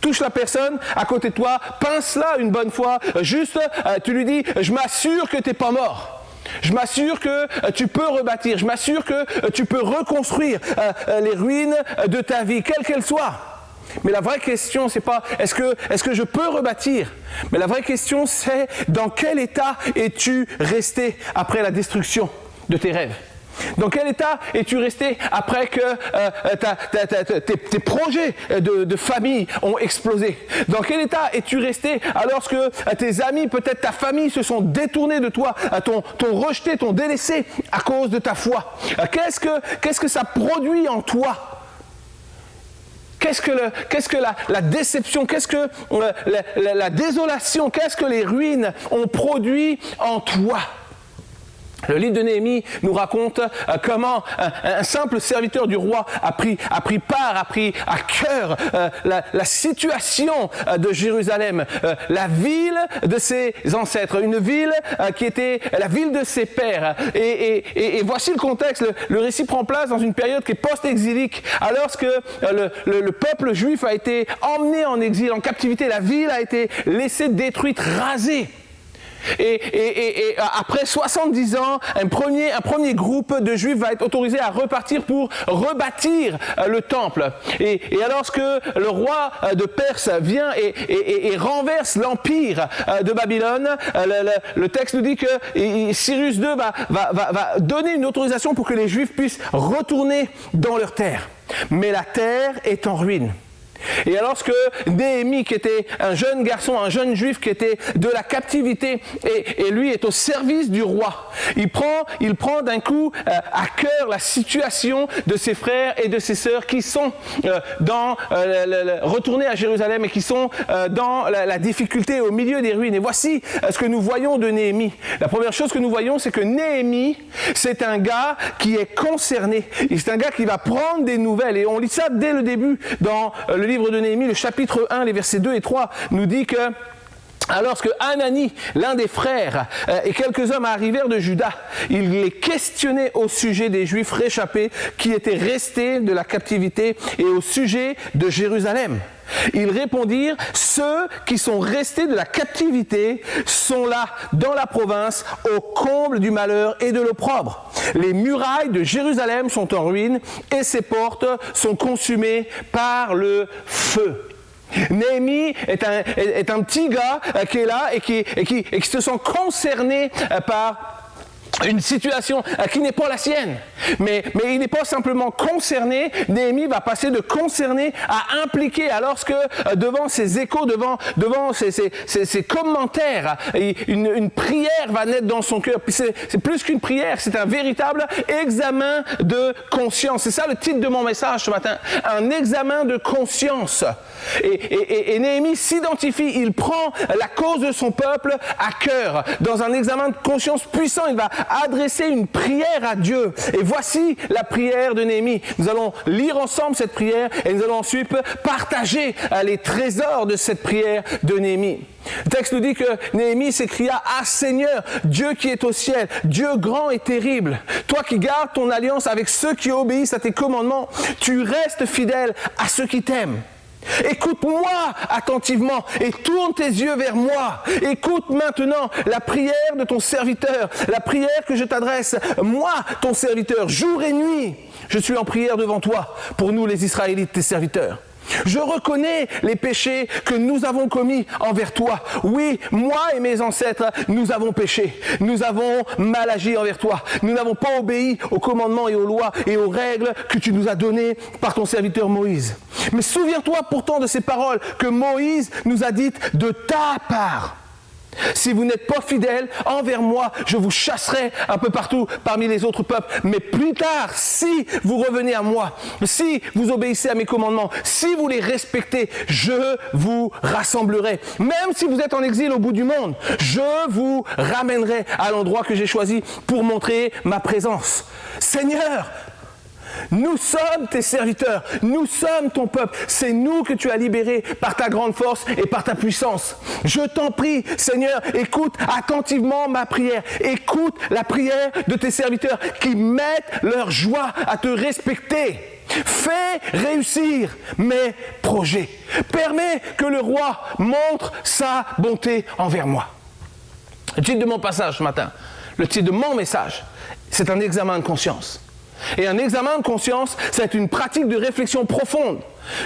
Speaker 7: Touche la personne à côté de toi, pince-la une bonne fois, juste tu lui dis, je m'assure que tu n'es pas mort. Je m'assure que tu peux rebâtir, je m'assure que tu peux reconstruire les ruines de ta vie, quelles qu'elles soient. Mais la vraie question, c'est pas est-ce que je peux rebâtir? Mais la vraie question, c'est dans quel état es-tu resté après la destruction de tes rêves? Dans quel état es-tu resté après que tes projets de famille ont explosé? Dans quel état es-tu resté alors que tes amis, peut-être ta famille, se sont détournés de toi, t'ont rejeté, t'ont délaissé à cause de ta foi? Qu'est-ce que ça produit en toi? Qu'est-ce que la déception, qu'est-ce que la désolation, qu'est-ce que les ruines ont produit en toi? Le livre de Néhémie nous raconte comment un simple serviteur du roi a pris part, a pris à cœur la situation de Jérusalem, la ville de ses ancêtres, une ville qui était la ville de ses pères. Et voici le contexte. Le récit prend place dans une période qui est post-exilique, alors que le peuple juif a été emmené en exil, en captivité. La ville a été laissée détruite, rasée. Et après 70 ans, un premier groupe de Juifs va être autorisé à repartir pour rebâtir le temple. Et alors que le roi de Perse vient et renverse l'empire de Babylone, le texte nous dit que Cyrus II va donner une autorisation pour que les Juifs puissent retourner dans leur terre. Mais la terre est en ruine. Et alors que Néhémie, qui était un jeune garçon, un jeune juif qui était de la captivité, et lui est au service du roi, il prend d'un coup à cœur la situation de ses frères et de ses sœurs qui sont retournés à Jérusalem et qui sont dans la difficulté au milieu des ruines. Et voici ce que nous voyons de Néhémie. La première chose que nous voyons, c'est que Néhémie, c'est un gars qui est concerné. C'est un gars qui va prendre des nouvelles. Et on lit ça dès le début dans le livre de Néhémie, le chapitre 1, les versets 2 et 3, nous dit que alors que Hanani, l'un des frères, et quelques hommes arrivèrent de Juda, il les questionnait au sujet des Juifs réchappés qui étaient restés de la captivité et au sujet de Jérusalem. Ils répondirent, ceux qui sont restés de la captivité sont là dans la province au comble du malheur et de l'opprobre. Les murailles de Jérusalem sont en ruine et ses portes sont consumées par le feu. Néhémie est un petit gars qui est là et qui se sent concerné par une situation qui n'est pas la sienne. Mais il n'est pas simplement concerné. Néhémie va passer de concerné à impliqué, alors que devant ses échos, devant ses commentaires, une prière va naître dans son cœur. Puis c'est plus qu'une prière, c'est un véritable examen de conscience. C'est ça le titre de mon message ce matin, un examen de conscience. Et Néhémie s'identifie, il prend la cause de son peuple à cœur. Dans un examen de conscience puissant, il va adresser une prière à Dieu. Et voici la prière de Néhémie. Nous allons lire ensemble cette prière et nous allons ensuite partager les trésors de cette prière de Néhémie. Le texte nous dit que Néhémie s'écria « Ah Seigneur, Dieu qui est au ciel, Dieu grand et terrible, toi qui gardes ton alliance avec ceux qui obéissent à tes commandements, tu restes fidèle à ceux qui t'aiment. Écoute-moi attentivement et tourne tes yeux vers moi. Écoute maintenant la prière de ton serviteur, la prière que je t'adresse, moi, ton serviteur, jour et nuit. Je suis en prière devant toi pour nous les Israélites, tes serviteurs. Je reconnais les péchés que nous avons commis envers toi. Oui, moi et mes ancêtres, nous avons péché. Nous avons mal agi envers toi. Nous n'avons pas obéi aux commandements et aux lois et aux règles que tu nous as données par ton serviteur Moïse. Mais souviens-toi pourtant de ces paroles que Moïse nous a dites de ta part. Si vous n'êtes pas fidèles envers moi, je vous chasserai un peu partout parmi les autres peuples. Mais plus tard, si vous revenez à moi, si vous obéissez à mes commandements, si vous les respectez, je vous rassemblerai. Même si vous êtes en exil au bout du monde, je vous ramènerai à l'endroit que j'ai choisi pour montrer ma présence. Seigneur, nous sommes tes serviteurs, nous sommes ton peuple, c'est nous que tu as libérés par ta grande force et par ta puissance. Je t'en prie, Seigneur, écoute attentivement ma prière, écoute la prière de tes serviteurs qui mettent leur joie à te respecter. Fais réussir mes projets, permets que le roi montre sa bonté envers moi. Le titre de mon passage ce matin, le titre de mon message, c'est un examen de conscience. Et un examen de conscience, c'est une pratique de réflexion profonde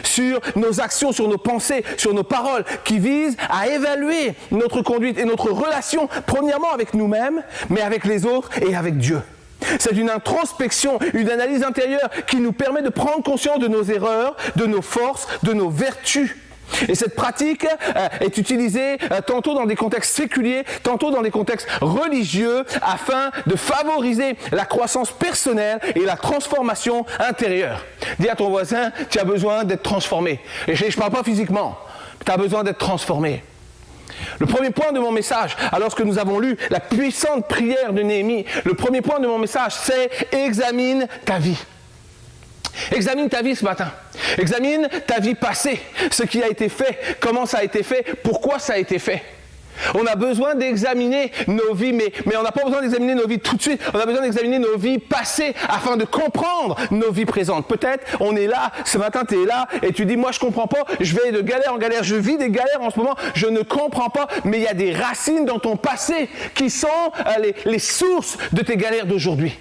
Speaker 7: sur nos actions, sur nos pensées, sur nos paroles, qui vise à évaluer notre conduite et notre relation, premièrement avec nous-mêmes, mais avec les autres et avec Dieu. C'est une introspection, une analyse intérieure qui nous permet de prendre conscience de nos erreurs, de nos forces, de nos vertus. Et cette pratique est utilisée tantôt dans des contextes séculiers, tantôt dans des contextes religieux, afin de favoriser la croissance personnelle et la transformation intérieure. Dis à ton voisin, tu as besoin d'être transformé. Et je ne parle pas physiquement, tu as besoin d'être transformé. Le premier point de mon message, alors que nous avons lu la puissante prière de Néhémie, le premier point de mon message, c'est « Examine ta vie ». Examine ta vie ce matin. Examine ta vie passée, ce qui a été fait, comment ça a été fait, pourquoi ça a été fait. On a besoin d'examiner nos vies, mais on n'a pas besoin d'examiner nos vies tout de suite. On a besoin d'examiner nos vies passées afin de comprendre nos vies présentes. Peut-être on est là, ce matin tu es là et tu dis moi je comprends pas, je vais de galère en galère, je vis des galères en ce moment, je ne comprends pas, mais il y a des racines dans ton passé qui sont les sources de tes galères d'aujourd'hui.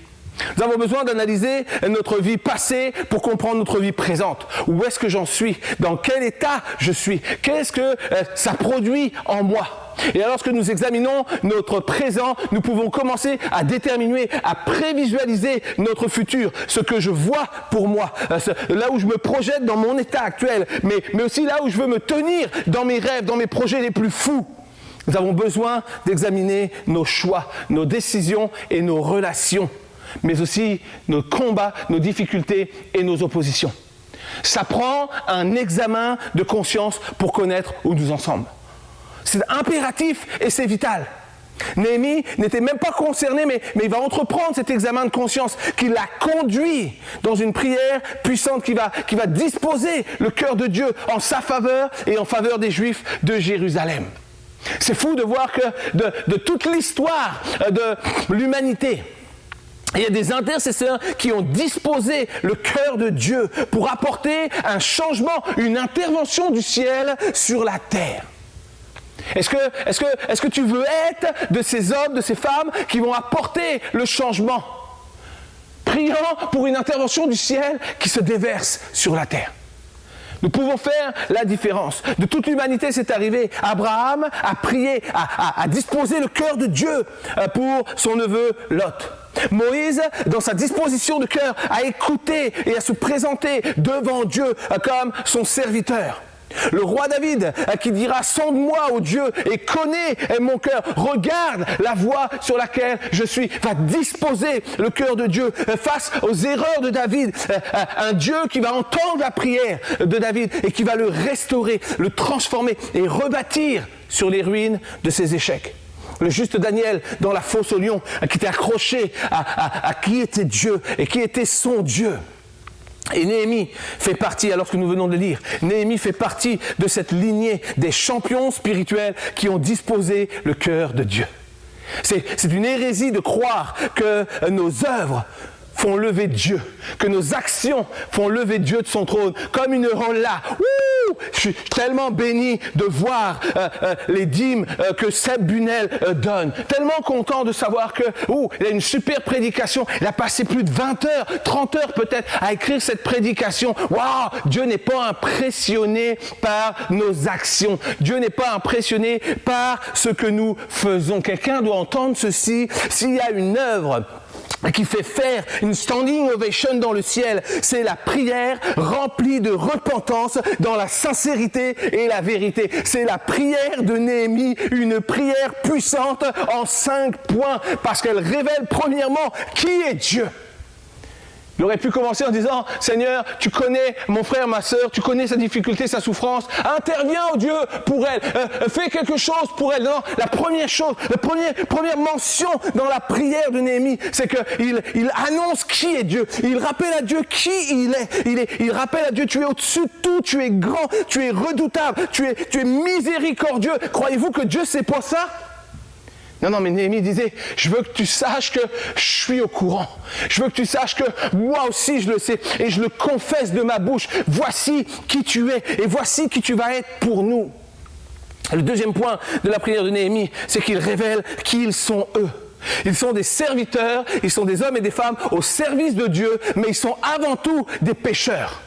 Speaker 7: Nous avons besoin d'analyser notre vie passée pour comprendre notre vie présente. Où est-ce que j'en suis? Dans quel état je suis? Qu'est-ce que ça produit en moi? Et alors que nous examinons notre présent, nous pouvons commencer à déterminer, à prévisualiser notre futur, ce que je vois pour moi, là où je me projette dans mon état actuel, mais aussi là où je veux me tenir dans mes rêves, dans mes projets les plus fous. Nous avons besoin d'examiner nos choix, nos décisions et nos relations, mais aussi nos combats, nos difficultés et nos oppositions. Ça prend un examen de conscience pour connaître où nous en sommes. C'est impératif et c'est vital. Néhémie n'était même pas concerné, mais il va entreprendre cet examen de conscience qui l'a conduit dans une prière puissante qui va disposer le cœur de Dieu en sa faveur et en faveur des Juifs de Jérusalem. C'est fou de voir que de toute l'histoire de l'humanité, il y a des intercesseurs qui ont disposé le cœur de Dieu pour apporter un changement, une intervention du ciel sur la terre. Est-ce que tu veux être de ces hommes, de ces femmes qui vont apporter le changement, priant pour une intervention du ciel qui se déverse sur la terre? Nous pouvons faire la différence. De toute l'humanité, c'est arrivé. Abraham a prié, a disposé le cœur de Dieu pour son neveu Lot. Moïse, dans sa disposition de cœur, a écouté et à se présenter devant Dieu comme son serviteur. Le roi David qui dira « Sonde-moi, ô Dieu, et connais mon cœur. Regarde la voie sur laquelle je suis. » va disposer le cœur de Dieu face aux erreurs de David. Un Dieu qui va entendre la prière de David et qui va le restaurer, le transformer et rebâtir sur les ruines de ses échecs. Le juste Daniel dans la fosse au lion qui était accroché à qui était Dieu et qui était son Dieu. Et Néhémie fait partie, alors que nous venons de lire, Néhémie fait partie de cette lignée des champions spirituels qui ont disposé le cœur de Dieu. C'est une hérésie de croire que nos œuvres font lever Dieu, que nos actions font lever Dieu de son trône, comme une rolla. Je suis tellement béni de voir les dîmes que Seb Bunel donne. Tellement content de savoir que, il a une super prédication. Il a passé plus de 20 heures, 30 heures peut-être à écrire cette prédication. Waouh, Dieu n'est pas impressionné par nos actions. Dieu n'est pas impressionné par ce que nous faisons. Quelqu'un doit entendre ceci. S'il y a une œuvre qui fait faire une standing ovation dans le ciel, c'est la prière remplie de repentance dans la sincérité et la vérité. C'est la prière de Néhémie, une prière puissante en 5 points, parce qu'elle révèle premièrement qui est Dieu. Il aurait pu commencer en disant « Seigneur, tu connais mon frère, ma sœur, tu connais sa difficulté, sa souffrance, interviens, oh Dieu, pour elle, fais quelque chose pour elle. » Non, la première chose, la première mention dans la prière de Néhémie, c'est qu'il annonce qui est Dieu. Il rappelle à Dieu qui il est. Il rappelle à Dieu, tu es au-dessus de tout, tu es grand, tu es redoutable, tu es miséricordieux. Croyez-vous que Dieu ne sait pas ça? Non, mais Néhémie disait, je veux que tu saches que je suis au courant. Je veux que tu saches que moi aussi je le sais et je le confesse de ma bouche. Voici qui tu es et voici qui tu vas être pour nous. Le deuxième point de la prière de Néhémie, c'est qu'il révèle qui ils sont eux. Ils sont des serviteurs, ils sont des hommes et des femmes au service de Dieu, mais ils sont avant tout des pécheurs.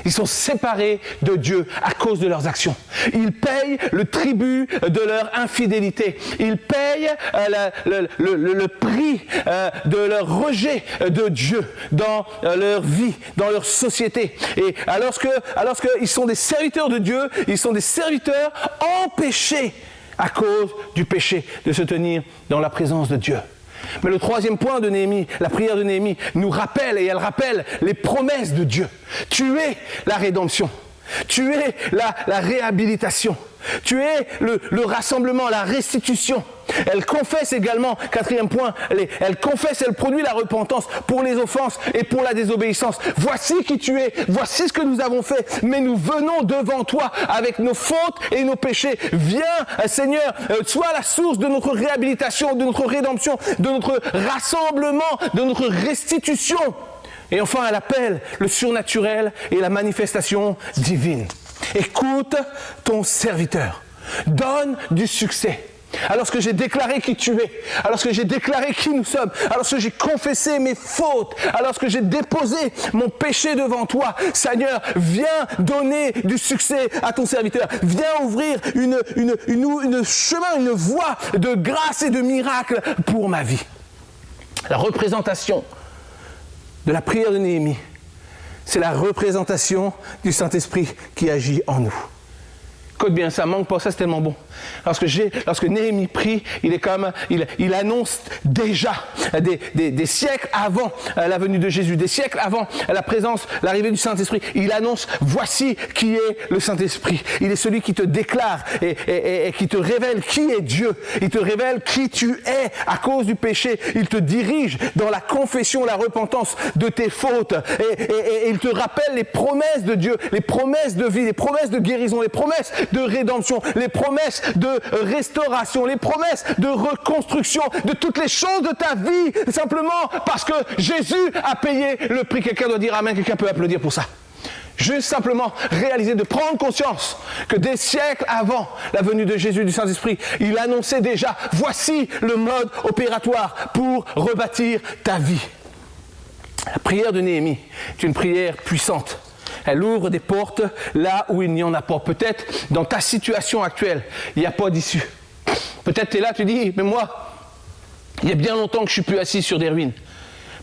Speaker 7: Ils sont séparés de Dieu à cause de leurs actions. Ils payent le tribut de leur infidélité. Ils payent le prix de leur rejet de Dieu dans leur vie, dans leur société. Et alors qu'ils sont des serviteurs de Dieu, ils sont des serviteurs empêchés à cause du péché de se tenir dans la présence de Dieu. Mais le troisième point de Néhémie, la prière de Néhémie, nous rappelle, et elle rappelle les promesses de Dieu. Tu es la rédemption. Tu es la réhabilitation. Tu es le rassemblement, la restitution. Elle confesse également, 4e point, elle confesse, elle produit la repentance pour les offenses et pour la désobéissance. Voici qui tu es, voici ce que nous avons fait, mais nous venons devant toi avec nos fautes et nos péchés. Viens, Seigneur, sois la source de notre réhabilitation, de notre rédemption, de notre rassemblement, de notre restitution. Et enfin, elle appelle le surnaturel et la manifestation divine. Écoute ton serviteur. Donne du succès. Alors que j'ai déclaré qui tu es, alors que j'ai déclaré qui nous sommes, alors que j'ai confessé mes fautes, alors que j'ai déposé mon péché devant toi, Seigneur, viens donner du succès à ton serviteur. Viens ouvrir une chemin, une voie de grâce et de miracle pour ma vie. La représentation de la prière de Néhémie, c'est la représentation du Saint-Esprit qui agit en nous. Écoute bien, ça manque pas, ça c'est tellement bon. Lorsque Néhémie prie, il annonce déjà des siècles avant la venue de Jésus, des siècles avant l'arrivée du Saint-Esprit. Il annonce, voici qui est le Saint-Esprit. Il est celui qui te déclare et qui te révèle qui est Dieu. Il te révèle qui tu es à cause du péché. Il te dirige dans la confession, la repentance de tes fautes. Et il te rappelle les promesses de Dieu, les promesses de vie, les promesses de guérison, les promesses de rédemption, les promesses de restauration, les promesses de reconstruction, de toutes les choses de ta vie, simplement parce que Jésus a payé le prix. Quelqu'un doit dire amen, quelqu'un peut applaudir pour ça. Juste simplement réaliser, de prendre conscience que des siècles avant la venue de Jésus du Saint-Esprit, il annonçait déjà, voici le mode opératoire pour rebâtir ta vie. La prière de Néhémie est une prière puissante. Elle ouvre des portes là où il n'y en a pas. Peut-être dans ta situation actuelle, il n'y a pas d'issue. Peut-être tu es là, tu dis, mais moi, il y a bien longtemps que je ne suis plus assis sur des ruines.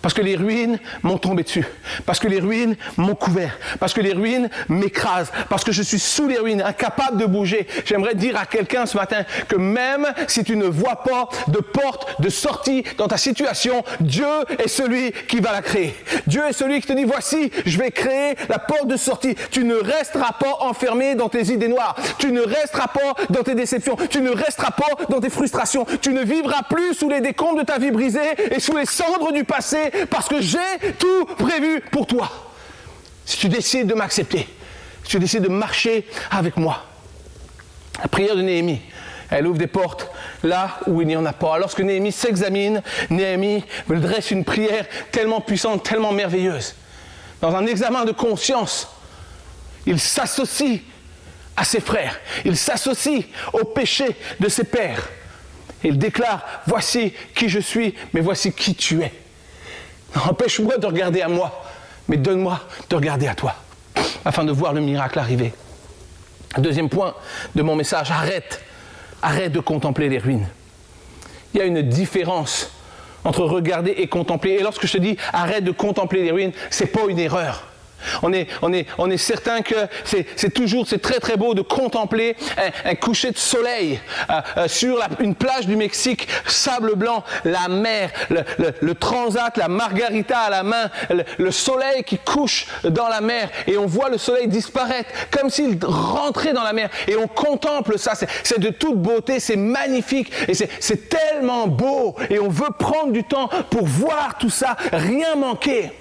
Speaker 7: Parce que les ruines m'ont tombé dessus. Parce que les ruines m'ont couvert. Parce que les ruines m'écrasent. Parce que je suis sous les ruines, incapable de bouger. J'aimerais dire à quelqu'un ce matin que même si tu ne vois pas de porte de sortie dans ta situation, Dieu est celui qui va la créer. Dieu est celui qui te dit, voici, je vais créer la porte de sortie. Tu ne resteras pas enfermé dans tes idées noires. Tu ne resteras pas dans tes déceptions. Tu ne resteras pas dans tes frustrations. Tu ne vivras plus sous les décombres de ta vie brisée et sous les cendres du passé. Parce que j'ai tout prévu pour toi. Si tu décides de m'accepter, si tu décides de marcher avec moi. La prière de Néhémie, elle ouvre des portes là où il n'y en a pas. Lorsque Néhémie s'examine, Néhémie me dresse une prière tellement puissante, tellement merveilleuse. Dans un examen de conscience, il s'associe à ses frères. Il s'associe au péché de ses pères. Il déclare, voici qui je suis, mais voici qui tu es. Empêche-moi de regarder à moi, mais donne-moi de regarder à toi, afin de voir le miracle arriver. Deuxième point de mon message, arrête de contempler les ruines. Il y a une différence entre regarder et contempler. Et lorsque je te dis arrête de contempler les ruines, c'est pas une erreur. On est certain que c'est très très beau de contempler un coucher de soleil sur une plage du Mexique, sable blanc, la mer, le transat, la margarita à la main, le soleil qui couche dans la mer et on voit le soleil disparaître comme s'il rentrait dans la mer et on contemple ça, c'est de toute beauté, c'est magnifique et c'est tellement beau et on veut prendre du temps pour voir tout ça, rien manquer.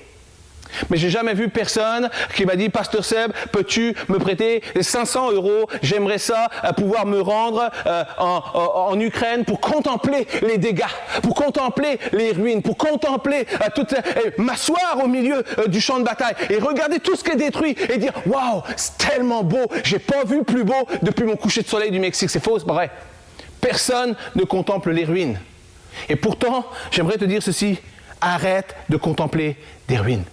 Speaker 7: Mais j'ai jamais vu personne qui m'a dit, Pasteur Seb, peux-tu me prêter 500 €? J'aimerais ça pouvoir me rendre en Ukraine pour contempler les dégâts, pour contempler les ruines, pour contempler m'asseoir au milieu du champ de bataille et regarder tout ce qui est détruit et dire, waouh, c'est tellement beau, j'ai pas vu plus beau depuis mon coucher de soleil du Mexique. C'est faux, c'est pas vrai. Personne ne contemple les ruines. Et pourtant, j'aimerais te dire ceci, arrête de contempler des ruines.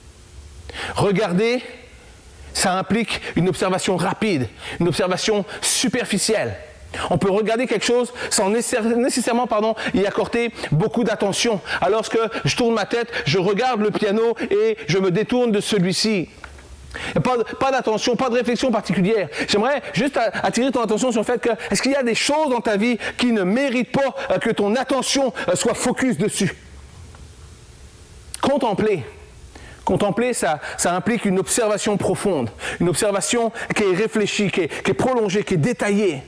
Speaker 7: Regarder, ça implique une observation rapide, une observation superficielle. On peut regarder quelque chose sans nécessairement y accorder beaucoup d'attention. Alors que je tourne ma tête, je regarde le piano et je me détourne de celui-ci. Pas d'attention, pas de réflexion particulière. J'aimerais juste attirer ton attention sur le fait que est-ce qu'il y a des choses dans ta vie qui ne méritent pas que ton attention soit focus dessus. Contempler, ça implique une observation profonde, une observation qui est réfléchie, qui est prolongée, qui est détaillée.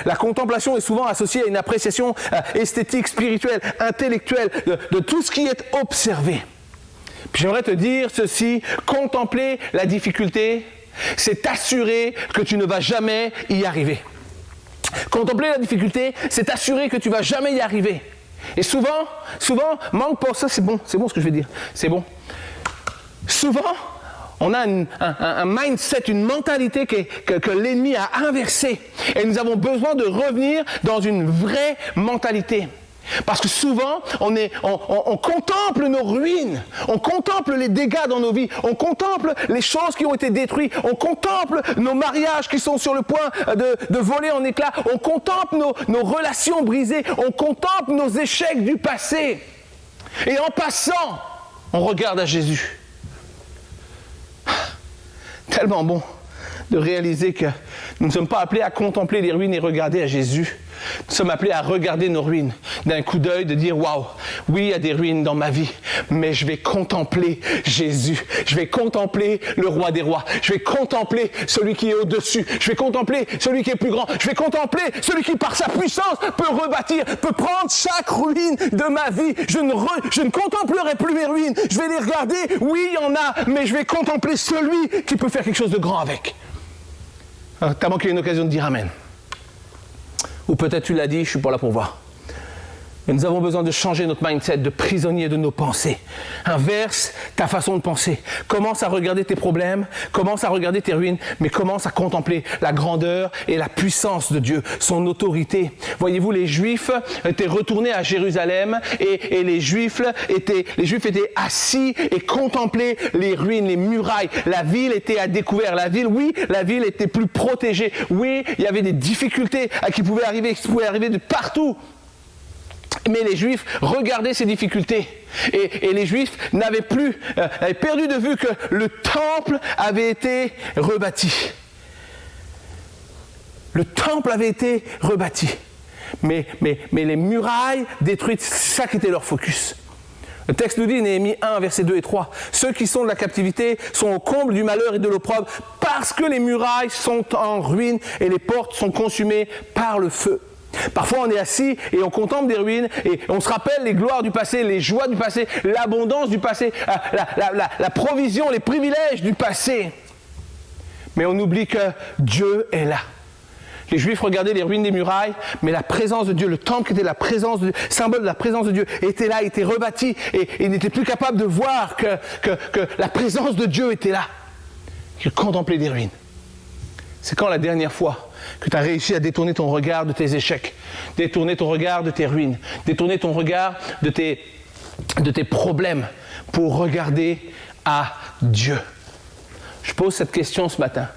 Speaker 7: La contemplation est souvent associée à une appréciation esthétique, spirituelle, intellectuelle de tout ce qui est observé. Puis j'aimerais te dire ceci, contempler la difficulté, c'est t'assurer que tu ne vas jamais y arriver. Contempler la difficulté, c'est t'assurer que tu ne vas jamais y arriver. Et souvent, manque pour ça, c'est bon ce que je vais dire, c'est bon. Souvent, on a un mindset, une mentalité que l'ennemi a inversée. Et nous avons besoin de revenir dans une vraie mentalité. Parce que souvent, on contemple nos ruines, on contemple les dégâts dans nos vies, on contemple les choses qui ont été détruites, on contemple nos mariages qui sont sur le point de voler en éclats, on contemple nos relations brisées, on contemple nos échecs du passé. Et en passant, on regarde à Jésus. Tellement bon de réaliser que nous ne sommes pas appelés à contempler les ruines et regarder à Jésus. Nous sommes appelés à regarder nos ruines d'un coup d'œil, de dire « Waouh, oui, il y a des ruines dans ma vie, mais je vais contempler Jésus. Je vais contempler le roi des rois. Je vais contempler celui qui est au-dessus. Je vais contempler celui qui est plus grand. Je vais contempler celui qui, par sa puissance, peut rebâtir, peut prendre chaque ruine de ma vie. Je ne contemplerai plus mes ruines. Je vais les regarder. Oui, il y en a, mais je vais contempler celui qui peut faire quelque chose de grand avec. » T'as manqué une occasion de dire Amen. Ou peut-être tu l'as dit, je suis pas là pour voir. Mais nous avons besoin de changer notre mindset de prisonnier de nos pensées. Inverse ta façon de penser. Commence à regarder tes problèmes, commence à regarder tes ruines, mais commence à contempler la grandeur et la puissance de Dieu, son autorité. Voyez-vous, les Juifs étaient retournés à Jérusalem et les Juifs étaient assis et contemplaient les ruines, les murailles. La ville était à découvert. La ville était plus protégée. Oui, il y avait des difficultés qui pouvaient arriver de partout. Mais les Juifs regardaient ces difficultés et les Juifs avaient perdu de vue que le temple avait été rebâti. Le temple avait été rebâti. Mais les murailles détruites, c'est ça qui était leur focus. Le texte nous dit, Néhémie 1, versets 2 et 3, « Ceux qui sont de la captivité sont au comble du malheur et de l'opprobre parce que les murailles sont en ruine et les portes sont consumées par le feu. » Parfois on est assis et on contemple des ruines et on se rappelle les gloires du passé, les joies du passé, l'abondance du passé, la provision, les privilèges du passé. Mais on oublie que Dieu est là. Les Juifs regardaient les ruines des murailles, mais la présence de Dieu, le temple qui était la présence de Dieu, symbole de la présence de Dieu, était là, était rebâti et ils n'étaient plus capables de voir que la présence de Dieu était là. Ils contemplaient des ruines. C'est quand la dernière fois que tu as réussi à détourner ton regard de tes échecs, détourner ton regard de tes ruines, détourner ton regard de tes problèmes pour regarder à Dieu? Je pose cette question ce matin.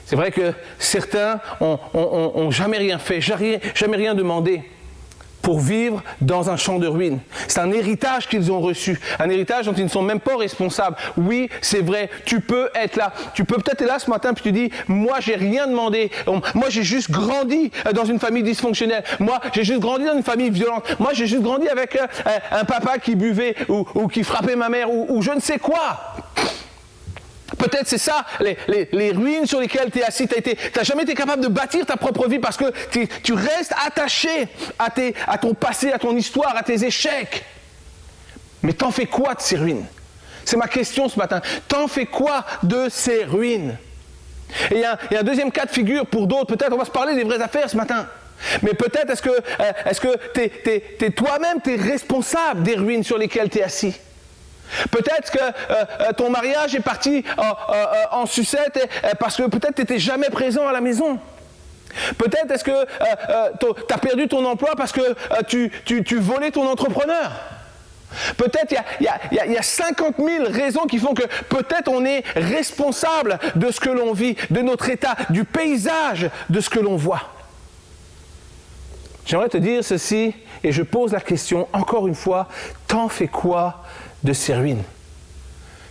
Speaker 7: C'est vrai que certains ont jamais rien fait, jamais rien demandé pour vivre dans un champ de ruines. C'est un héritage qu'ils ont reçu, un héritage dont ils ne sont même pas responsables. Oui, c'est vrai, tu peux être là. Tu peux peut-être être là ce matin puis tu dis, moi j'ai rien demandé. Moi j'ai juste grandi dans une famille dysfonctionnelle. Moi j'ai juste grandi dans une famille violente. Moi j'ai juste grandi avec un papa qui buvait ou qui frappait ma mère ou je ne sais quoi. Peut-être c'est ça, les ruines sur lesquelles tu es assis. Tu n'as jamais été capable de bâtir ta propre vie parce que tu restes attaché à ton passé, à ton histoire, à tes échecs. Mais t'en fais quoi de ces ruines? C'est ma question ce matin. T'en fais quoi de ces ruines? Et il y a un deuxième cas de figure pour d'autres. Peut-être on va se parler des vraies affaires ce matin. Mais peut-être est-ce que toi-même tu es responsable des ruines sur lesquelles tu es assis? Peut-être que ton mariage est parti en sucette parce que peut-être tu n'étais jamais présent à la maison. Peut-être est-ce que tu as perdu ton emploi parce que tu volais ton entrepreneur. Peut-être il y a 50 000 raisons qui font que peut-être on est responsable de ce que l'on vit, de notre état, du paysage de ce que l'on voit. J'aimerais te dire ceci et je pose la question encore une fois, t'en fais quoi de ces ruines?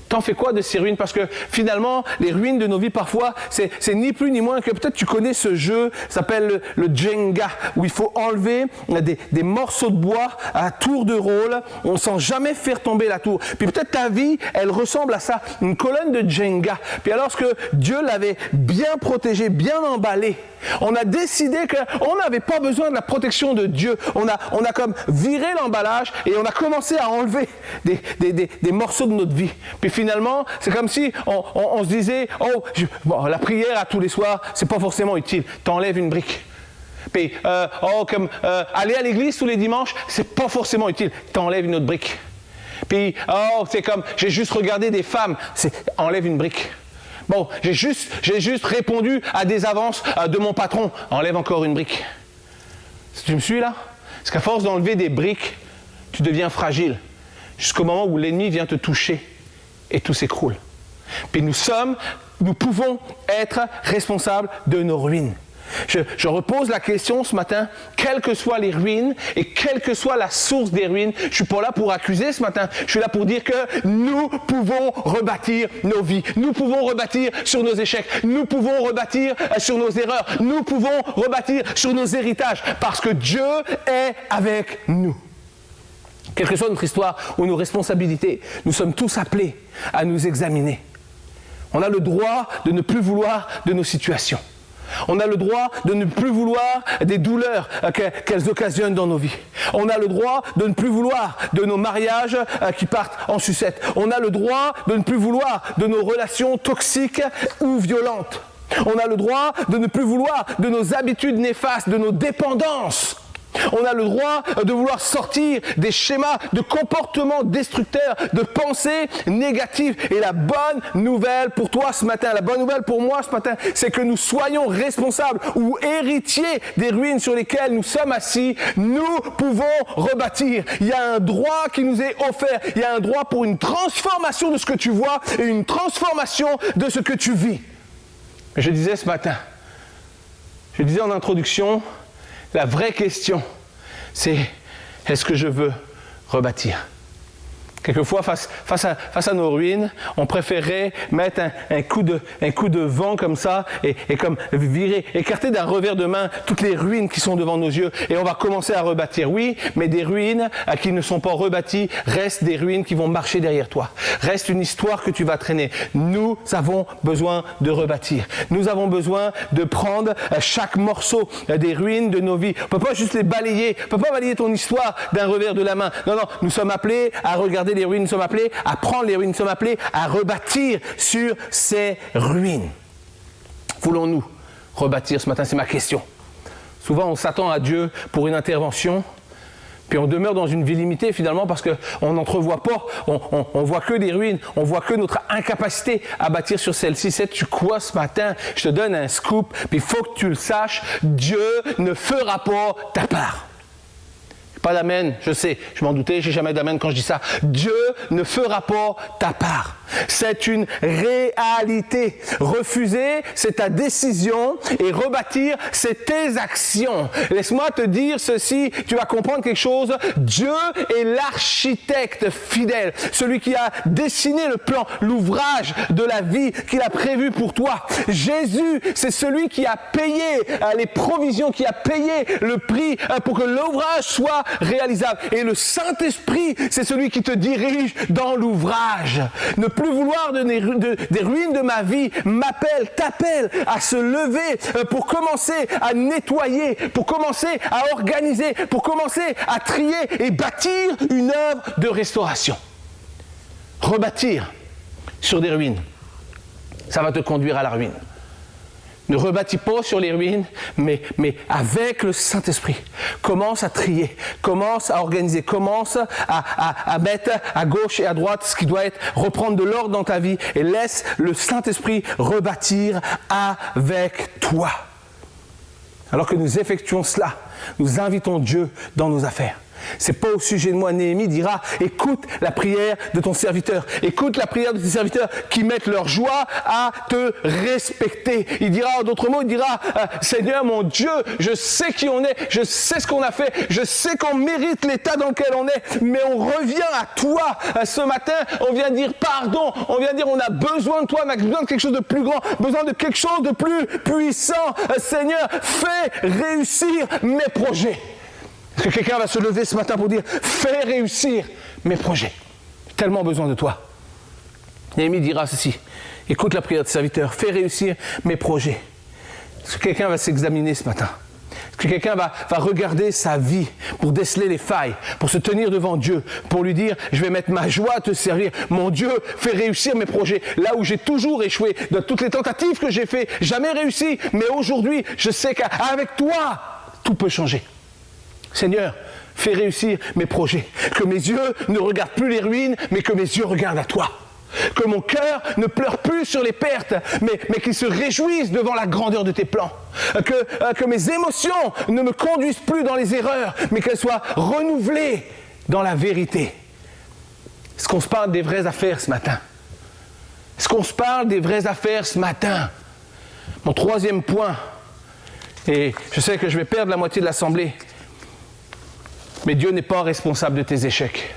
Speaker 7: T'en fais quoi de ces ruines? Parce que finalement, les ruines de nos vies, parfois, c'est ni plus ni moins que peut-être tu connais ce jeu, ça s'appelle le Jenga, où il faut enlever des morceaux de bois à tour de rôle, on ne sent jamais faire tomber la tour. Puis peut-être ta vie, elle ressemble à ça, une colonne de Jenga. Puis alors que Dieu l'avait bien protégé, bien emballé, on a décidé qu'on n'avait pas besoin de la protection de Dieu. On a comme viré l'emballage et on a commencé à enlever des morceaux de notre vie. Puis finalement, c'est comme si on se disait, la prière à tous les soirs, c'est pas forcément utile. T'enlèves une brique. Puis, aller à l'église tous les dimanches, c'est pas forcément utile. T'enlèves une autre brique. Puis, c'est comme, j'ai juste regardé des femmes, enlève une brique. Bon, j'ai juste répondu à des avances de mon patron, enlève encore une brique. Tu me suis là? Parce qu'à force d'enlever des briques, tu deviens fragile. Jusqu'au moment où l'ennemi vient te toucher et tout s'écroule. Puis nous pouvons être responsables de nos ruines. Je repose la question ce matin, quelles que soient les ruines et quelle que soit la source des ruines, je ne suis pas là pour accuser ce matin, je suis là pour dire que nous pouvons rebâtir nos vies, nous pouvons rebâtir sur nos échecs, nous pouvons rebâtir sur nos erreurs, nous pouvons rebâtir sur nos héritages, parce que Dieu est avec nous. Quelle que soit notre histoire ou nos responsabilités, nous sommes tous appelés à nous examiner. On a le droit de ne plus vouloir de nos situations. On a le droit de ne plus vouloir des douleurs qu'elles occasionnent dans nos vies. On a le droit de ne plus vouloir de nos mariages qui partent en sucette. On a le droit de ne plus vouloir de nos relations toxiques ou violentes. On a le droit de ne plus vouloir de nos habitudes néfastes, de nos dépendances. On a le droit de vouloir sortir des schémas de comportements destructeurs, de pensées négatives. Et la bonne nouvelle pour toi ce matin, la bonne nouvelle pour moi ce matin, c'est que nous soyons responsables ou héritiers des ruines sur lesquelles nous sommes assis. Nous pouvons rebâtir. Il y a un droit qui nous est offert. Il y a un droit pour une transformation de ce que tu vois et une transformation de ce que tu vis. Je disais ce matin, je disais en introduction, la vraie question, c'est est-ce que je veux rebâtir? Quelquefois, face à nos ruines, on préférerait mettre un coup de vent comme ça et comme virer, écarter d'un revers de main toutes les ruines qui sont devant nos yeux et on va commencer à rebâtir. Oui, mais des ruines qui ne sont pas rebâties restent des ruines qui vont marcher derrière toi. Reste une histoire que tu vas traîner. Nous avons besoin de rebâtir. Nous avons besoin de prendre chaque morceau des ruines de nos vies. On ne peut pas juste les balayer. On ne peut pas balayer ton histoire d'un revers de la main. Non, nous sommes appelés à regarder les ruines, nous sommes appelés à prendre les ruines, nous sommes appelés à rebâtir sur ces ruines. Voulons-nous rebâtir ce matin? C'est ma question. Souvent, on s'attend à Dieu pour une intervention, puis on demeure dans une vie limitée finalement parce qu'on n'entrevoit pas, on voit que des ruines, on voit que notre incapacité à bâtir sur celle-ci. Sais-tu quoi ce matin? Je te donne un scoop, puis il faut que tu le saches, Dieu ne fera pas ta part. Pas d'amen, je sais, je m'en doutais, j'ai jamais d'amen quand je dis ça. Dieu ne fera pas ta part. C'est une réalité. Refuser, c'est ta décision et rebâtir, c'est tes actions. Laisse-moi te dire ceci, tu vas comprendre quelque chose. Dieu est l'architecte fidèle, celui qui a dessiné le plan, l'ouvrage de la vie qu'il a prévu pour toi. Jésus, c'est celui qui a payé les provisions, qui a payé le prix pour que l'ouvrage soit réalisable. Et le Saint-Esprit, c'est celui qui te dirige dans l'ouvrage. Ne plus vouloir des ruines de ma vie t'appelle à se lever pour commencer à nettoyer, pour commencer à organiser, pour commencer à trier et bâtir une œuvre de restauration. Rebâtir sur des ruines, ça va te conduire à la ruine. Ne rebâtis pas sur les ruines, mais avec le Saint-Esprit. Commence à trier, commence à organiser, commence à mettre à gauche et à droite ce qui doit être, reprendre de l'ordre dans ta vie et laisse le Saint-Esprit rebâtir avec toi. Alors que nous effectuons cela, nous invitons Dieu dans nos affaires. C'est pas au sujet de moi. Néhémie dira, écoute la prière de ton serviteur. Écoute la prière de tes serviteurs qui mettent leur joie à te respecter. Il dira, en d'autres mots, il dira, Seigneur mon Dieu, je sais qui on est, je sais ce qu'on a fait, je sais qu'on mérite l'état dans lequel on est, mais on revient à toi. Ce matin, on vient dire pardon, on vient dire on a besoin de toi, on a besoin de quelque chose de plus grand, besoin de quelque chose de plus puissant. Seigneur, fais réussir mes projets. Est-ce que quelqu'un va se lever ce matin pour dire, fais réussir mes projets? J'ai tellement besoin de toi. Néhémie dira ceci, écoute la prière de serviteur, fais réussir mes projets. Est-ce que quelqu'un va s'examiner ce matin? Est-ce que quelqu'un va regarder sa vie pour déceler les failles, pour se tenir devant Dieu, pour lui dire, je vais mettre ma joie à te servir. Mon Dieu, fais réussir mes projets. Là où j'ai toujours échoué, dans toutes les tentatives que j'ai faites, jamais réussi. Mais aujourd'hui, je sais qu'avec toi, tout peut changer. Seigneur, fais réussir mes projets. Que mes yeux ne regardent plus les ruines, mais que mes yeux regardent à toi. Que mon cœur ne pleure plus sur les pertes, mais qu'il se réjouisse devant la grandeur de tes plans. Que mes émotions ne me conduisent plus dans les erreurs, mais qu'elles soient renouvelées dans la vérité. Est-ce qu'on se parle des vraies affaires ce matin? Est-ce qu'on se parle des vraies affaires ce matin? Mon troisième point, et je sais que je vais perdre la moitié de l'assemblée, mais Dieu n'est pas responsable de tes échecs.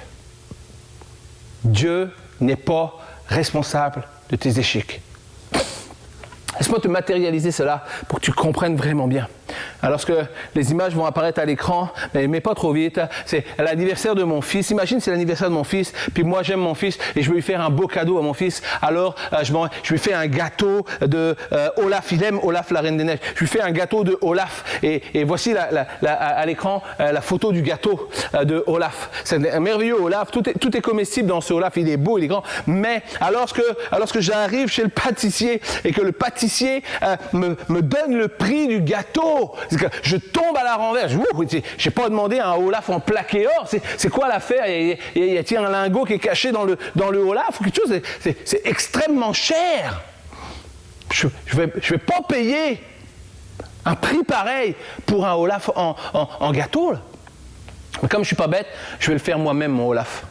Speaker 7: Dieu n'est pas responsable de tes échecs. Laisse-moi te matérialiser cela pour que tu comprennes vraiment bien. Alors que les images vont apparaître à l'écran, mais pas trop vite, c'est l'anniversaire de mon fils. Imagine c'est l'anniversaire de mon fils, puis moi j'aime mon fils et je veux lui faire un beau cadeau à mon fils. Alors je lui fais un gâteau de Olaf, il aime Olaf la Reine des Neiges. Je lui fais un gâteau de Olaf et voici à l'écran la photo du gâteau de Olaf. C'est un merveilleux Olaf, tout est comestible dans ce Olaf, il est beau, il est grand. Mais alors que j'arrive chez le pâtissier et que le pâtissier me donne le prix du gâteau, je tombe à la renverse. Je n'ai pas demandé un Olaf en plaqué or. C'est quoi l'affaire? Il y a un lingot qui est caché dans le Olaf ou quelque chose. C'est extrêmement cher. Je vais pas payer un prix pareil pour un Olaf en gâteau. Là. Mais comme je suis pas bête, je vais le faire moi-même, mon Olaf.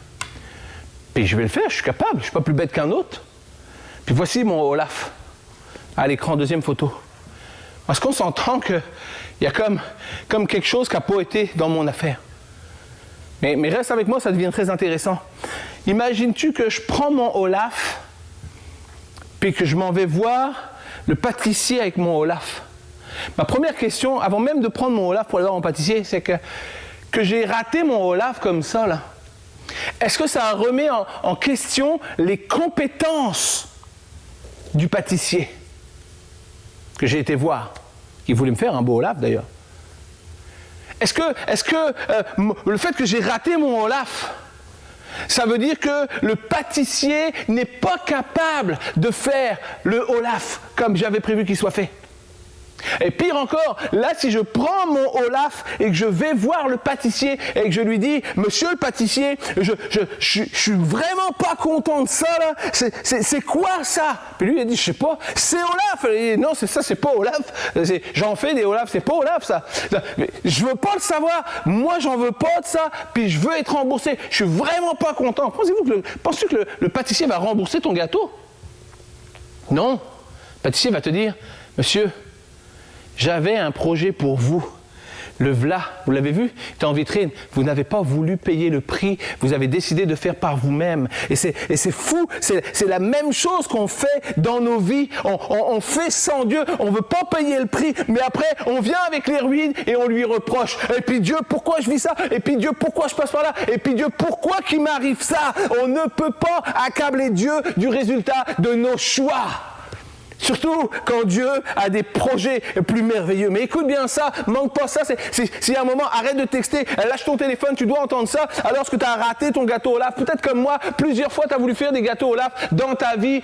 Speaker 7: Puis je vais le faire, je suis capable. Je suis pas plus bête qu'un autre. Puis voici mon Olaf à l'écran, deuxième photo. Est-ce qu'on s'entend qu'il y a comme quelque chose qui n'a pas été dans mon affaire? Mais reste avec moi, ça devient très intéressant. Imagines-tu que je prends mon Olaf, puis que je m'en vais voir le pâtissier avec mon Olaf? Ma première question, avant même de prendre mon Olaf pour aller voir mon pâtissier, c'est que j'ai raté mon Olaf comme ça, là. Est-ce que ça remet en question les compétences du pâtissier que j'ai été voir, qui voulait me faire un beau Olaf d'ailleurs? Est-ce que le fait que j'ai raté mon Olaf, ça veut dire que le pâtissier n'est pas capable de faire le Olaf comme j'avais prévu qu'il soit fait? Et pire encore, là, si je prends mon Olaf et que je vais voir le pâtissier et que je lui dis, monsieur le pâtissier, je suis vraiment pas content de ça, là. C'est quoi ça? Puis lui, il a dit, je sais pas, c'est Olaf. Il dit, non, c'est pas Olaf. J'en fais des Olaf, c'est pas Olaf, ça. Je veux pas le savoir. Moi, j'en veux pas de ça. Puis je veux être remboursé. Je suis vraiment pas content. Penses-tu que le pâtissier va rembourser ton gâteau? Non. Le pâtissier va te dire, monsieur, j'avais un projet pour vous. Le v'là, vous l'avez vu, il est en vitrine. Vous n'avez pas voulu payer le prix. Vous avez décidé de faire par vous-même. Et c'est fou. C'est la même chose qu'on fait dans nos vies. On fait sans Dieu. On ne veut pas payer le prix. Mais après, on vient avec les ruines et on lui reproche. Et puis Dieu, pourquoi je vis ça? Et puis Dieu, pourquoi je passe par là? Et puis Dieu, pourquoi qu'il m'arrive ça? On ne peut pas accabler Dieu du résultat de nos choix. Surtout quand Dieu a des projets plus merveilleux. Mais écoute bien ça, manque pas ça. Si à un moment, arrête de texter, lâche ton téléphone, tu dois entendre ça, alors que tu as raté ton gâteau Olaf. Peut-être comme moi, plusieurs fois, tu as voulu faire des gâteaux Olaf dans ta vie.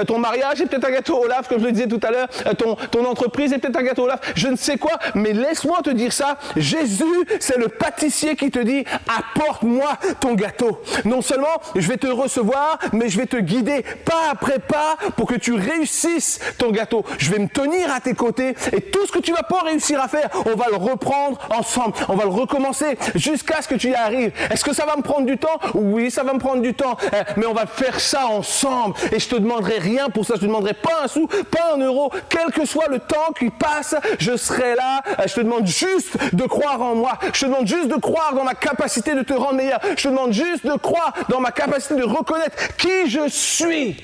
Speaker 7: Ton mariage est peut-être un gâteau Olaf, comme je le disais tout à l'heure. Ton entreprise est peut-être un gâteau Olaf. Je ne sais quoi, mais laisse-moi te dire ça. Jésus, c'est le pâtissier qui te dit, apporte-moi ton gâteau. Non seulement je vais te recevoir, mais je vais te guider pas après pas pour que tu réussisses réussisses ton gâteau. Je vais me tenir à tes côtés et tout ce que tu vas pas réussir à faire, on va le reprendre ensemble. On va le recommencer jusqu'à ce que tu y arrives. Est-ce que ça va me prendre du temps? Oui, ça va me prendre du temps. Mais on va faire ça ensemble. Et je te demanderai rien pour ça. Je te demanderai pas un sou, pas un euro. Quel que soit le temps qui passe, je serai là. Je te demande juste de croire en moi. Je te demande juste de croire dans ma capacité de te rendre meilleur. Je te demande juste de croire dans ma capacité de reconnaître qui je suis.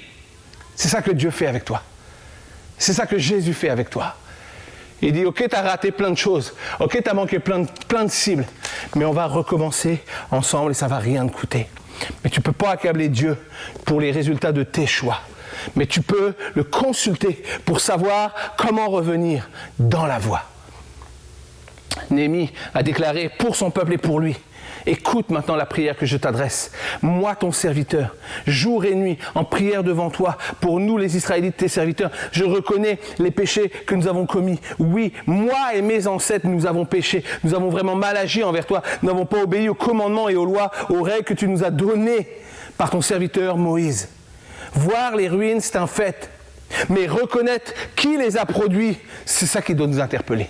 Speaker 7: C'est ça que Dieu fait avec toi. C'est ça que Jésus fait avec toi. Il dit, ok, tu as raté plein de choses. Ok, tu as manqué plein de cibles. Mais on va recommencer ensemble et ça ne va rien te coûter. Mais tu ne peux pas accabler Dieu pour les résultats de tes choix. Mais tu peux le consulter pour savoir comment revenir dans la voie. Néhémie a déclaré pour son peuple et pour lui. Écoute maintenant la prière que je t'adresse. Moi, ton serviteur, jour et nuit, en prière devant toi, pour nous les Israélites, tes serviteurs, je reconnais les péchés que nous avons commis. Oui, moi et mes ancêtres, nous avons péché. Nous avons vraiment mal agi envers toi. Nous n'avons pas obéi aux commandements et aux lois, aux règles que tu nous as données par ton serviteur Moïse. Voir les ruines, c'est un fait. Mais reconnaître qui les a produits, c'est ça qui doit nous interpeller.